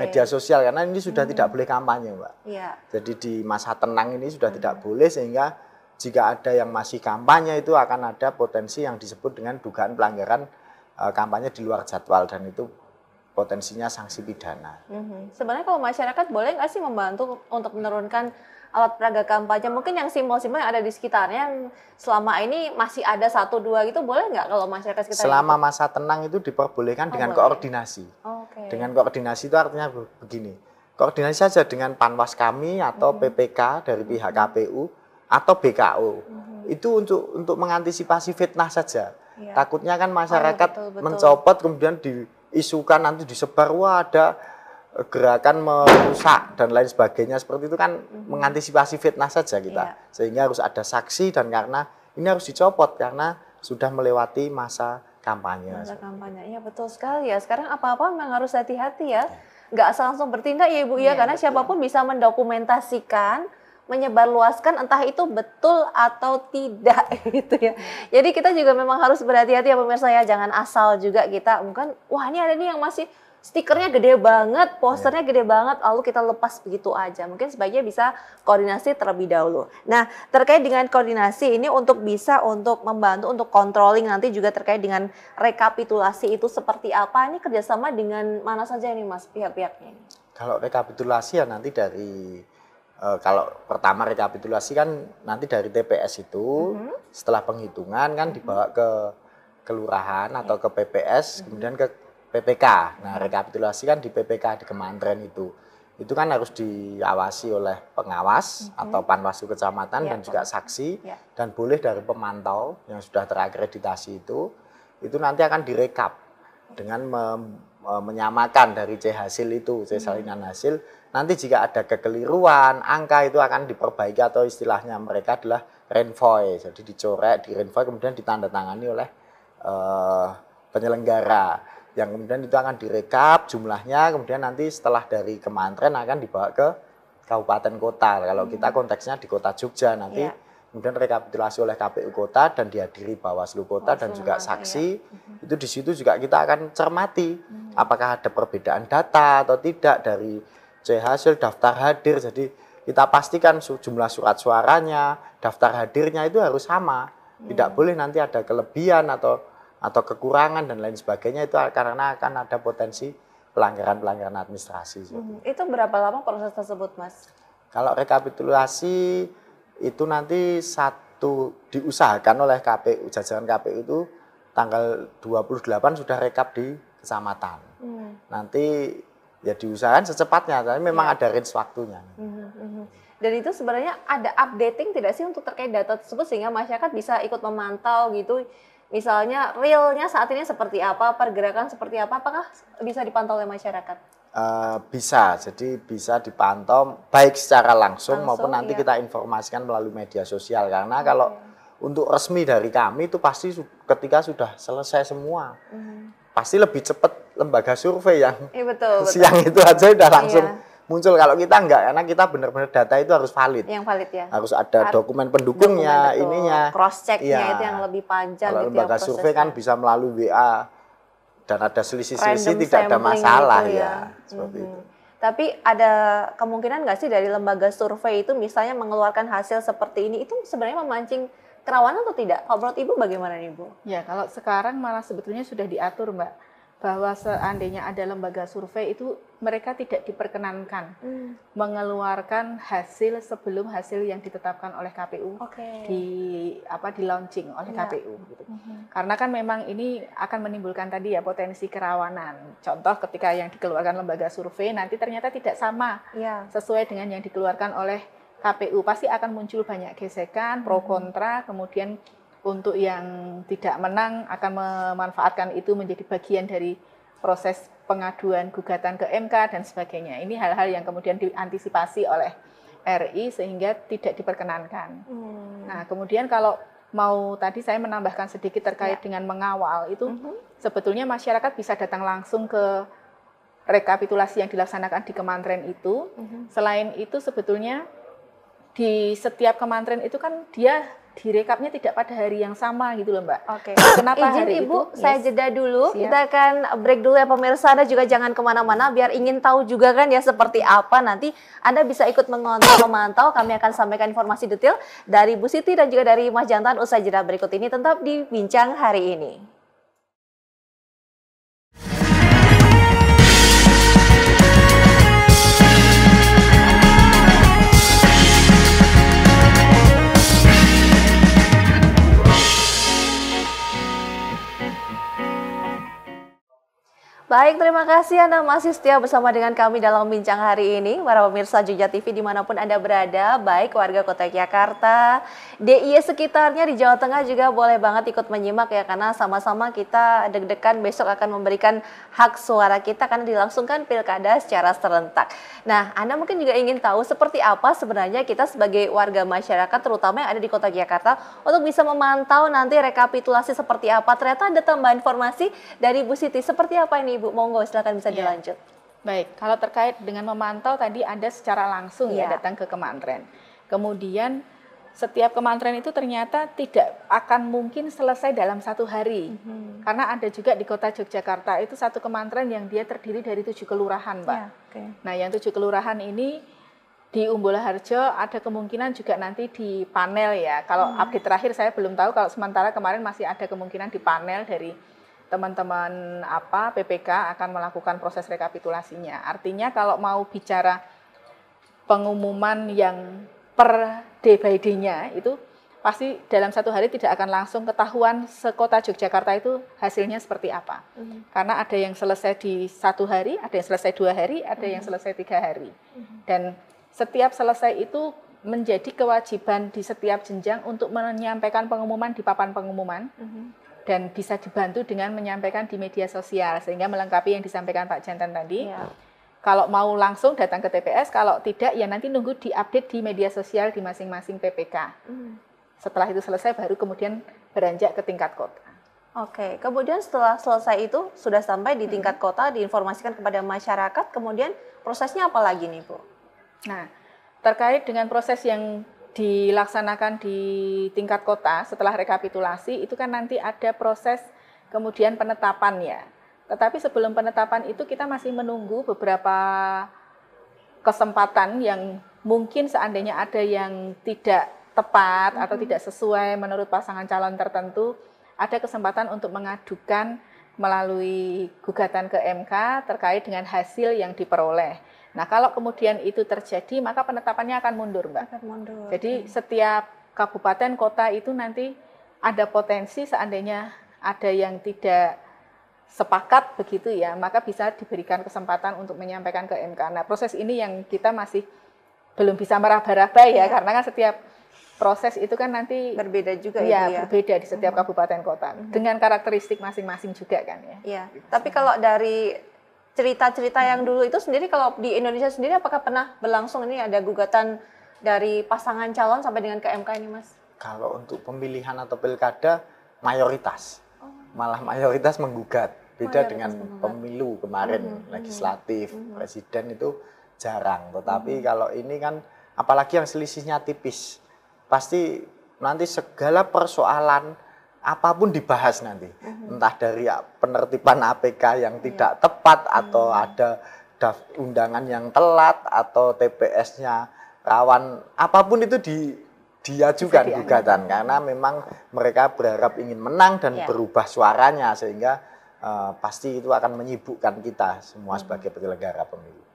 media sosial karena ini sudah tidak boleh kampanye, Mbak. Iya. Jadi di masa tenang ini sudah tidak boleh, sehingga jika ada yang masih kampanye itu akan ada potensi yang disebut dengan dugaan pelanggaran kampanye di luar jadwal, dan itu potensinya sanksi pidana. Sebenarnya kalau masyarakat boleh nggak sih membantu untuk menurunkan alat peraga kampanye, mungkin yang simpel-simpel yang ada di sekitarnya yang selama ini masih ada 1-2 gitu, boleh nggak kalau masyarakat sekitar selama masa tenang itu diperbolehkan dengan koordinasi. Dengan koordinasi itu artinya begini, koordinasi saja dengan Panwas kami atau PPK dari pihak KPU atau BKO. Itu untuk mengantisipasi fitnah saja. Takutnya kan masyarakat mencopot kemudian diisukan, nanti disebar, wah ada gerakan merusak dan lain sebagainya, seperti itu kan mengantisipasi fitnah saja kita. Sehingga harus ada saksi, dan karena ini harus dicopot karena sudah melewati masa kampanye. Masa kampanye, iya betul sekali ya. Sekarang apa-apa memang harus hati-hati ya. Nggak asal langsung bertindak ya Ibu ya, karena siapapun bisa mendokumentasikan, menyebarluaskan entah itu betul atau tidak gitu ya. Jadi kita juga memang harus berhati-hati ya pemirsa ya, jangan asal juga kita mungkin wah ini ada nih yang masih stikernya gede banget, posternya gede banget, lalu kita lepas begitu aja. Mungkin sebaiknya bisa koordinasi terlebih dahulu. Nah, terkait dengan koordinasi ini untuk bisa untuk membantu untuk controlling nanti juga terkait dengan rekapitulasi itu seperti apa? Ini kerjasama dengan mana saja nih Mas pihak-pihaknya ini? Kalau rekapitulasi ya nanti dari kalau pertama rekapitulasi kan nanti dari TPS itu setelah penghitungan kan dibawa ke kelurahan atau ke PPS kemudian ke PPK. Nah, rekapitulasi kan di PPK di Kementerian itu kan harus diawasi oleh pengawas atau Panwaslu kecamatan dan juga saksi, dan boleh dari pemantau yang sudah terakreditasi itu nanti akan direkap dengan menyamakan dari C hasil itu, C salinan hasil. Nanti jika ada kekeliruan, angka itu akan diperbaiki atau istilahnya mereka adalah renvoy. Jadi dicorek, di renvoy kemudian ditandatangani oleh penyelenggara. Yang kemudian itu akan direkap jumlahnya, kemudian nanti setelah dari kementerian akan dibawa ke kabupaten kota. Kalau kita konteksnya di kota Jogja nanti kemudian rekapitulasi oleh KPU kota dan dihadiri Bawaslu kota dan juga saksi. Itu di situ juga kita akan cermati apakah ada perbedaan data atau tidak dari C hasil daftar hadir. Jadi kita pastikan jumlah surat suaranya, daftar hadirnya itu harus sama. Tidak boleh nanti ada kelebihan atau kekurangan dan lain sebagainya, itu karena akan ada potensi pelanggaran administrasi. Itu berapa lama proses tersebut, Mas? Kalau rekapitulasi itu nanti diusahakan oleh KPU, jajaran KPU itu tanggal 28 sudah rekap di kecamatan. Nanti ya diusahakan secepatnya, tapi memang ada range waktunya. Dan itu sebenarnya ada updating tidak sih untuk terkait data tersebut sehingga masyarakat bisa ikut memantau gitu? Misalnya realnya saat ini seperti apa, pergerakan seperti apa, apakah bisa dipantau oleh masyarakat? Bisa, jadi bisa dipantau baik secara langsung maupun nanti kita informasikan melalui media sosial. Karena kalau untuk resmi dari kami itu pasti ketika sudah selesai semua, pasti lebih cepat lembaga survei yang betul. Siang itu aja udah langsung muncul. Kalau kita enggak, karena kita benar-benar data itu harus valid. Yang valid ya. Harus ada dokumen pendukungnya, ininya. Cross check-nya itu yang lebih panjang. Kalau lembaga survei kan bisa melalui WA dan ada selisih-selisih tidak ada masalah gitu ya. Seperti itu. Tapi ada kemungkinan nggak sih dari lembaga survei itu misalnya mengeluarkan hasil seperti ini itu sebenarnya memancing kerawanan atau tidak? Kalau menurut Ibu bagaimana nih Bu? Ya, kalau sekarang malah sebetulnya sudah diatur Mbak, bahwa seandainya ada lembaga survei itu mereka tidak diperkenankan mengeluarkan hasil sebelum hasil yang ditetapkan oleh KPU di launching oleh KPU gitu. Karena kan memang ini akan menimbulkan tadi ya potensi kerawanan. Contoh ketika yang dikeluarkan lembaga survei nanti ternyata tidak sama sesuai dengan yang dikeluarkan oleh KPU, pasti akan muncul banyak gesekan, pro kontra, kemudian untuk yang tidak menang akan memanfaatkan itu menjadi bagian dari proses pengaduan gugatan ke MK dan sebagainya. Ini hal-hal yang kemudian diantisipasi oleh RI sehingga tidak diperkenankan. Nah, kemudian kalau mau tadi saya menambahkan sedikit terkait dengan mengawal itu sebetulnya masyarakat bisa datang langsung ke rekapitulasi yang dilaksanakan di kementerian itu. Selain itu sebetulnya di setiap kementerian itu kan dia direkapnya tidak pada hari yang sama gitu loh Mbak. Oke. Kenapa Izin hari Ibu, itu? saya jeda dulu. Siap. Kita akan break dulu ya pemirsa. Anda juga jangan kemana-mana biar ingin tahu juga kan ya seperti apa nanti Anda bisa ikut mengontrol, memantau. Kami akan sampaikan informasi detail dari Bu Siti dan juga dari Mas Jantan usai jeda berikut ini. Tetap di Bincang Hari Ini. Baik, terima kasih Anda masih setia bersama dengan kami dalam Bincang Hari Ini. Para pemirsa Jogja TV dimanapun Anda berada, baik warga Kota Yogyakarta, DIY sekitarnya di Jawa Tengah juga boleh banget ikut menyimak ya, karena sama-sama kita deg-degan besok akan memberikan hak suara kita karena dilangsungkan pilkada secara serentak. Nah, Anda mungkin juga ingin tahu seperti apa sebenarnya kita sebagai warga masyarakat, terutama yang ada di Kota Yogyakarta, untuk bisa memantau nanti rekapitulasi seperti apa. Ternyata ada tambahan informasi dari Bu Siti. Seperti apa ini Bu? Monggo, silakan bisa dilanjut. Baik, kalau terkait dengan memantau tadi ada secara langsung ya datang ke kementerian. Kemudian setiap kementerian itu ternyata tidak akan mungkin selesai dalam satu hari. Karena ada juga di Kota Yogyakarta itu satu kementerian yang dia terdiri dari 7 kelurahan, Mbak. Nah, yang 7 kelurahan ini di Umbul Harjo ada kemungkinan juga nanti di panel ya. Kalau update terakhir saya belum tahu, kalau sementara kemarin masih ada kemungkinan di panel dari teman-teman PPK akan melakukan proses rekapitulasinya. Artinya kalau mau bicara pengumuman yang per day by day-nya itu pasti dalam satu hari tidak akan langsung ketahuan sekota Yogyakarta itu hasilnya seperti apa. Karena ada yang selesai di 1 hari, ada yang selesai 2 hari, ada yang selesai 3 hari. Dan setiap selesai itu menjadi kewajiban di setiap jenjang untuk menyampaikan pengumuman di papan pengumuman. Dan bisa dibantu dengan menyampaikan di media sosial sehingga melengkapi yang disampaikan Pak Jantan tadi. Kalau mau langsung datang ke TPS, kalau tidak ya nanti nunggu diupdate di media sosial di masing-masing PPK. Setelah itu selesai baru kemudian beranjak ke tingkat kota. Oke, kemudian setelah selesai itu sudah sampai di tingkat kota, diinformasikan kepada masyarakat, kemudian prosesnya apa lagi nih Bu? Nah, terkait dengan proses yang dilaksanakan di tingkat kota setelah rekapitulasi itu kan nanti ada proses kemudian penetapan ya. Tetapi sebelum penetapan itu kita masih menunggu beberapa kesempatan yang mungkin seandainya ada yang tidak tepat atau tidak sesuai menurut pasangan calon tertentu, ada kesempatan untuk mengadukan melalui gugatan ke MK terkait dengan hasil yang diperoleh. Nah, kalau kemudian itu terjadi, maka penetapannya akan mundur, Mbak. Akan mundur. Jadi setiap kabupaten kota itu nanti ada potensi seandainya ada yang tidak sepakat begitu ya, maka bisa diberikan kesempatan untuk menyampaikan ke MK. Nah, proses ini yang kita masih belum bisa meraba-raba ya, karena kan setiap proses itu kan nanti berbeda juga ya, berbeda di setiap kabupaten kota dengan karakteristik masing-masing juga kan ya. Iya. Tapi kalau dari cerita-cerita yang dulu itu sendiri, kalau di Indonesia sendiri apakah pernah berlangsung ini ada gugatan dari pasangan calon sampai dengan ke MK ini, Mas? Kalau untuk pemilihan atau pilkada mayoritas, malah mayoritas menggugat. Beda dengan pemilu kemarin, legislatif, presiden itu jarang. Tetapi kalau ini kan, apalagi yang selisihnya tipis, pasti nanti segala persoalan apapun dibahas nanti, entah dari penertiban APK yang tidak tepat atau ada undangan yang telat atau TPS-nya rawan, apapun itu diajukan gugatan karena memang mereka berharap ingin menang dan berubah suaranya sehingga pasti itu akan menyibukkan kita semua sebagai penyelenggara pemilu.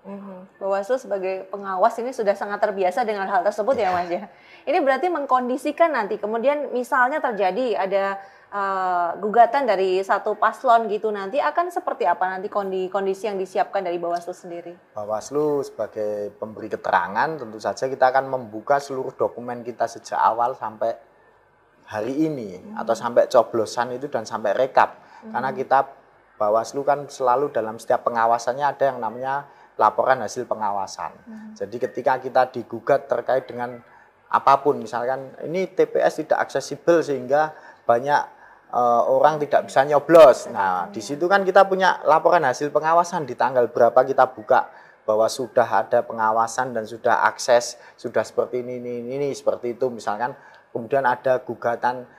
Bawaslu sebagai pengawas ini sudah sangat terbiasa dengan hal tersebut ya Mas ya. Ini berarti mengkondisikan nanti kemudian misalnya terjadi ada gugatan dari satu paslon gitu, nanti akan seperti apa nanti kondisi yang disiapkan dari Bawaslu sendiri? Bawaslu sebagai pemberi keterangan tentu saja kita akan membuka seluruh dokumen kita sejak awal sampai hari ini atau sampai coblosan itu dan sampai rekap. Karena kita Bawaslu kan selalu dalam setiap pengawasannya ada yang namanya laporan hasil pengawasan. Jadi ketika kita digugat terkait dengan apapun, misalkan ini TPS tidak aksesibel sehingga banyak orang tidak bisa nyoblos. Nah, di situ kan kita punya laporan hasil pengawasan di tanggal berapa kita buka bahwa sudah ada pengawasan dan sudah akses, sudah seperti ini seperti itu misalkan. Kemudian ada gugatan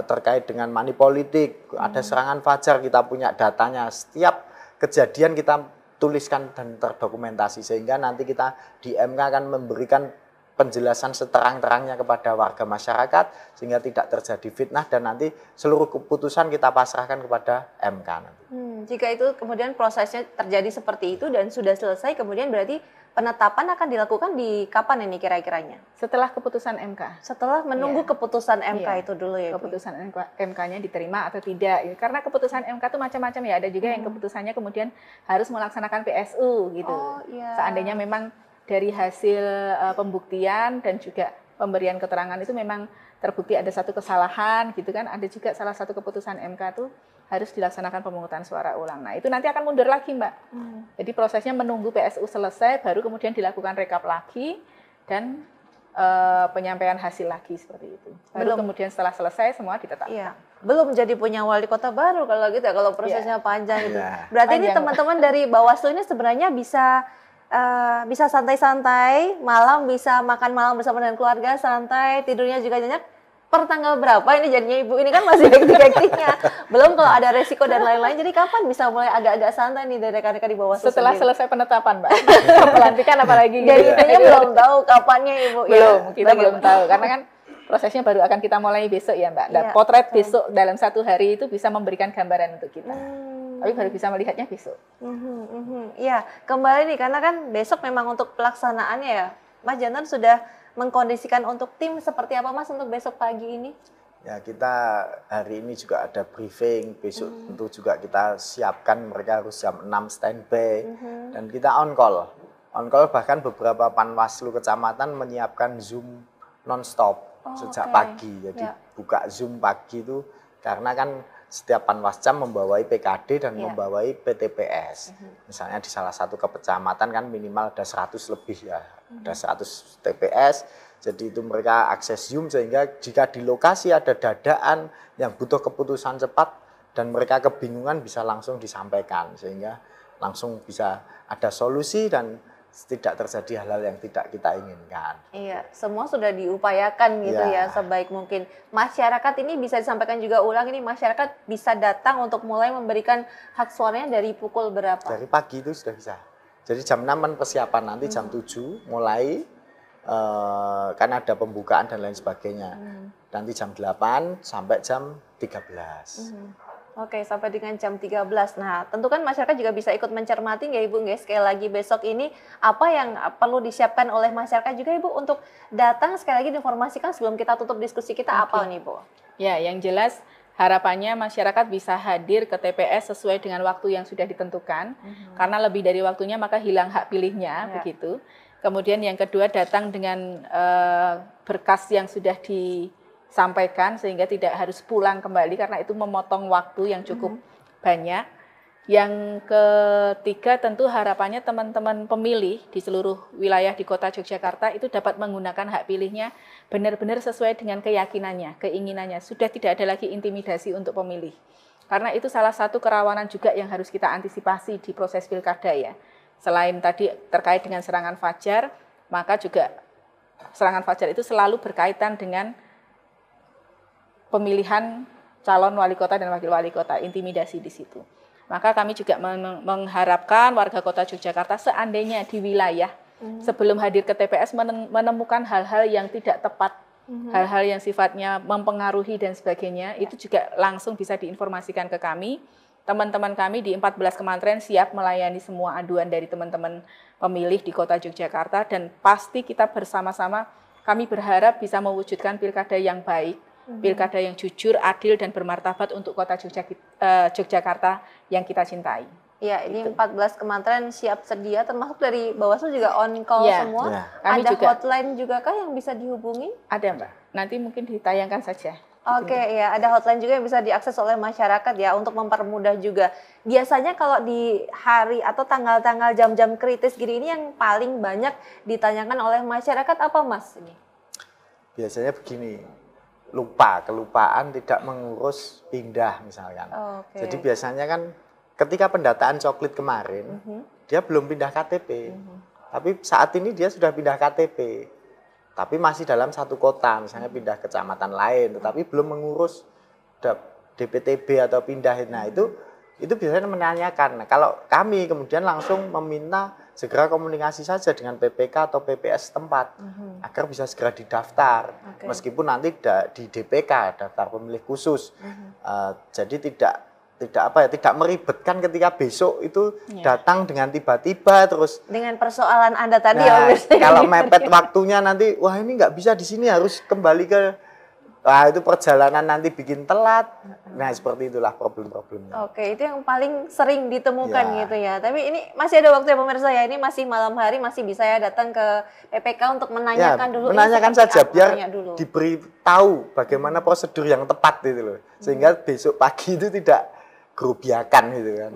terkait dengan money politik, ada serangan fajar, kita punya datanya. Setiap kejadian kita tuliskan dan terdokumentasi sehingga nanti kita di MK akan memberikan penjelasan seterang-terangnya kepada warga masyarakat sehingga tidak terjadi fitnah dan nanti seluruh keputusan kita pasrahkan kepada MK nanti. Jika itu kemudian prosesnya terjadi seperti itu dan sudah selesai, kemudian berarti penetapan akan dilakukan di kapan ini kira-kiranya? Setelah keputusan MK. Setelah menunggu keputusan MK itu dulu ya. Keputusan MK-nya diterima atau tidak. Karena keputusan MK itu macam-macam ya. Ada juga yang keputusannya kemudian harus melaksanakan PSU gitu. Seandainya memang dari hasil pembuktian dan juga pemberian keterangan itu memang terbukti ada satu kesalahan gitu kan, ada juga salah satu keputusan MK itu harus dilaksanakan pemungutan suara ulang. Nah itu nanti akan mundur lagi Mbak. Jadi prosesnya menunggu PSU selesai baru kemudian dilakukan rekap lagi dan penyampaian hasil lagi seperti itu. Baru kemudian setelah selesai semua ditetapkan. Iya. Belum jadi punya wali kota baru kalau gitu ya, kalau prosesnya panjang gitu. Berarti ini teman-teman dari Bawaslu ini sebenarnya bisa santai-santai, malam bisa makan malam bersama dengan keluarga, santai, tidurnya juga nyenyak. Per tanggal berapa ini jadinya Ibu? Ini kan masih hektik-hektiknya. Belum kalau ada resiko dan lain-lain. Jadi kapan bisa mulai agak-agak santai nih dari rekan-rekan di Bawaslu? Setelah selesai penetapan, Mbak. Pelantikan apalagi gitu. Dan intinya belum tahu kapannya Ibu. Belum, kita belum tahu. Karena kan prosesnya baru akan kita mulai besok ya Mbak. Dan potret besok dalam 1 hari itu bisa memberikan gambaran untuk kita. Tapi baru bisa melihatnya besok. Iya, kembali nih karena kan besok memang untuk pelaksanaannya ya, Mas Jantan sudah mengkondisikan untuk tim seperti apa Mas untuk besok pagi ini? Ya kita hari ini juga ada briefing, besok tentu juga kita siapkan mereka harus jam 6 standby dan kita on call bahkan beberapa Panwaslu kecamatan menyiapkan Zoom non-stop sejak pagi, jadi buka Zoom pagi itu karena kan setiap Panwascam membawai PKD dan membawai PTPS. Misalnya di salah satu kecamatan kan minimal ada 100 lebih ya, ada 100 TPS. Jadi itu mereka akses Zoom sehingga jika di lokasi ada dadaan yang butuh keputusan cepat dan mereka kebingungan bisa langsung disampaikan sehingga langsung bisa ada solusi dan tidak terjadi hal-hal yang tidak kita inginkan. Iya, semua sudah diupayakan gitu ya sebaik mungkin. Masyarakat ini bisa disampaikan juga ulang ini masyarakat bisa datang untuk mulai memberikan hak suaranya dari pukul berapa? Dari pagi itu sudah bisa. Jadi jam 6 persiapan nanti jam 7 mulai kan ada pembukaan dan lain sebagainya. Nanti jam 8 sampai jam 13. Oke, sampai dengan jam 13. Nah, tentu kan masyarakat juga bisa ikut mencermati ya Ibu, guys. Sekali lagi besok ini apa yang perlu disiapkan oleh masyarakat juga Ibu untuk datang sekali lagi diinformasikan sebelum kita tutup diskusi kita apa nih Bu? Ya, yang jelas harapannya masyarakat bisa hadir ke TPS sesuai dengan waktu yang sudah ditentukan. Karena lebih dari waktunya maka hilang hak pilihnya, begitu. Kemudian yang kedua datang dengan berkas yang sudah disampaikan sehingga tidak harus pulang kembali karena itu memotong waktu yang cukup banyak. Yang ketiga tentu harapannya teman-teman pemilih di seluruh wilayah di Kota Yogyakarta itu dapat menggunakan hak pilihnya benar-benar sesuai dengan keyakinannya, keinginannya. Sudah tidak ada lagi intimidasi untuk pemilih. Karena itu salah satu kerawanan juga yang harus kita antisipasi di proses pilkada ya. Selain tadi terkait dengan serangan fajar, maka juga serangan fajar itu selalu berkaitan dengan pemilihan calon wali kota dan wakil wali kota, intimidasi di situ. Maka kami juga mengharapkan warga Kota Yogyakarta seandainya di wilayah sebelum hadir ke TPS menemukan hal-hal yang tidak tepat, hal-hal yang sifatnya mempengaruhi dan sebagainya, itu juga langsung bisa diinformasikan ke kami. Teman-teman kami di 14 kementerian siap melayani semua aduan dari teman-teman pemilih di Kota Yogyakarta dan pasti kita bersama-sama kami berharap bisa mewujudkan pilkada yang baik, pilkada yang jujur, adil dan bermartabat untuk Kota Yogyakarta yang kita cintai. Ya, ini 14 kementerian siap sedia, termasuk dari Bawaslu juga on call semua. Kami ada juga, hotline juga kah yang bisa dihubungi? Ada Mbak, nanti mungkin ditayangkan saja. Oke, ya ada hotline juga yang bisa diakses oleh masyarakat ya untuk mempermudah juga. Biasanya kalau di hari atau tanggal-tanggal jam-jam kritis gini ini yang paling banyak ditanyakan oleh masyarakat apa Mas ini? Biasanya begini, kelupaan tidak mengurus pindah misalkan. Jadi biasanya kan ketika pendataan coklit kemarin, dia belum pindah KTP. Tapi saat ini dia sudah pindah KTP. Tapi masih dalam satu kota, misalnya pindah kecamatan lain, tetapi belum mengurus DPTB atau pindah. Nah, itu biasanya menanyakan. Nah, kalau kami kemudian langsung meminta segera komunikasi saja dengan PPK atau PPS tempat agar bisa segera didaftar. Meskipun nanti di DPK, daftar pemilih khusus. Jadi tidak meribetkan ketika besok itu datang dengan tiba-tiba terus dengan persoalan Anda tadi. Kalau mepet waktunya nanti wah ini nggak bisa di sini, harus kembali ke itu perjalanan nanti bikin telat. Nah, seperti itulah problem-problemnya. Oke, itu yang paling sering ditemukan gitu ya. Tapi ini masih ada waktu ya pemirsa ya. Ini masih malam hari, masih bisa ya datang ke PPK untuk menanyakan dulu. Menanyakan saja biar diberi tahu bagaimana prosedur yang tepat gitu loh. Sehingga besok pagi itu tidak kerubiakan gitu kan.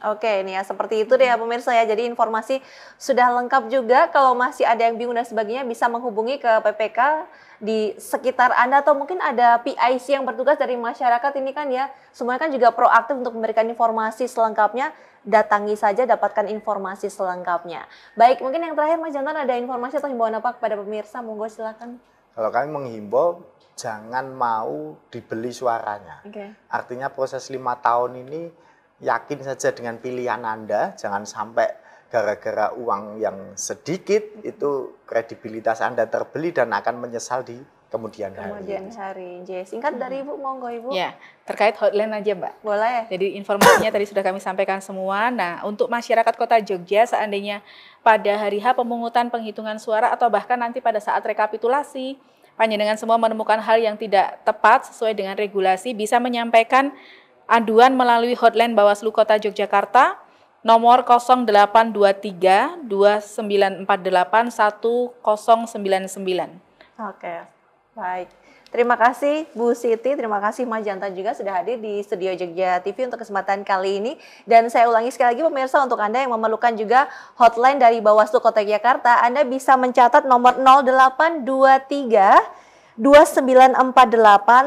Oke, ini ya seperti itu deh ya pemirsa ya. Jadi informasi sudah lengkap juga. Kalau masih ada yang bingung dan sebagainya bisa menghubungi ke PPK di sekitar Anda atau mungkin ada PIC yang bertugas dari masyarakat ini kan ya. Semuanya kan juga proaktif untuk memberikan informasi selengkapnya. Datangi saja, dapatkan informasi selengkapnya. Baik, mungkin yang terakhir Mas Jantan ada informasi atau himbauan apa kepada pemirsa? Monggo silakan. Kalau kami menghimbau jangan mau dibeli suaranya. Artinya proses 5 tahun ini yakin saja dengan pilihan Anda, jangan sampai gara-gara uang yang sedikit itu kredibilitas Anda terbeli dan akan menyesal di kemudian hari. Singkat dari Ibu, monggo Ibu. Ya, terkait hotline aja Mbak. Boleh. Jadi informasinya tadi sudah kami sampaikan semua. Nah, untuk masyarakat Kota Jogja seandainya pada hari H pemungutan penghitungan suara atau bahkan nanti pada saat rekapitulasi panjenengan semua menemukan hal yang tidak tepat sesuai dengan regulasi, bisa menyampaikan aduan melalui hotline Bawaslu Kota Yogyakarta nomor 0823 2948 1099. Oke, baik. Terima kasih Bu Siti, terima kasih Mas Jantan juga sudah hadir di Studio Jogja TV untuk kesempatan kali ini. Dan saya ulangi sekali lagi pemirsa, untuk Anda yang memerlukan juga hotline dari Bawaslu Kota Jakarta, Anda bisa mencatat nomor 0823 2948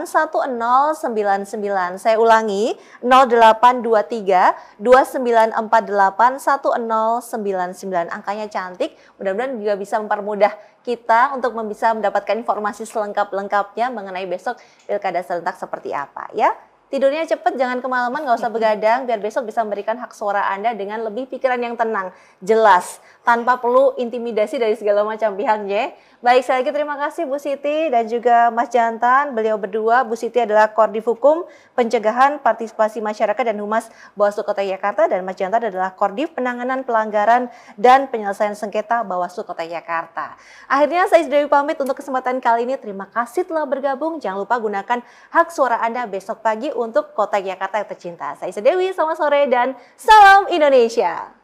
1099. Saya ulangi 0823 2948 1099. Angkanya cantik, mudah-mudahan juga bisa mempermudah kita untuk bisa mendapatkan informasi selengkap-lengkapnya mengenai besok Pilkada serentak seperti apa ya. Tidurnya cepat, jangan kemalaman, nggak usah begadang, biar besok bisa memberikan hak suara Anda dengan lebih pikiran yang tenang, jelas, tanpa perlu intimidasi dari segala macam pihak ya. Baik, sekali lagi terima kasih Bu Siti dan juga Mas Jantan, beliau berdua. Bu Siti adalah Koordif Hukum, Pencegahan Partisipasi Masyarakat dan Humas Bawaslu Kota Jakarta, dan Mas Jantan adalah Koordif Penanganan Pelanggaran dan Penyelesaian Sengketa Bawaslu Kota Jakarta. Akhirnya saya Dewi pamit untuk kesempatan kali ini, terima kasih telah bergabung, jangan lupa gunakan hak suara Anda besok pagi untuk Kota Jakarta yang tercinta. Saya Dewi, selamat sore dan salam Indonesia.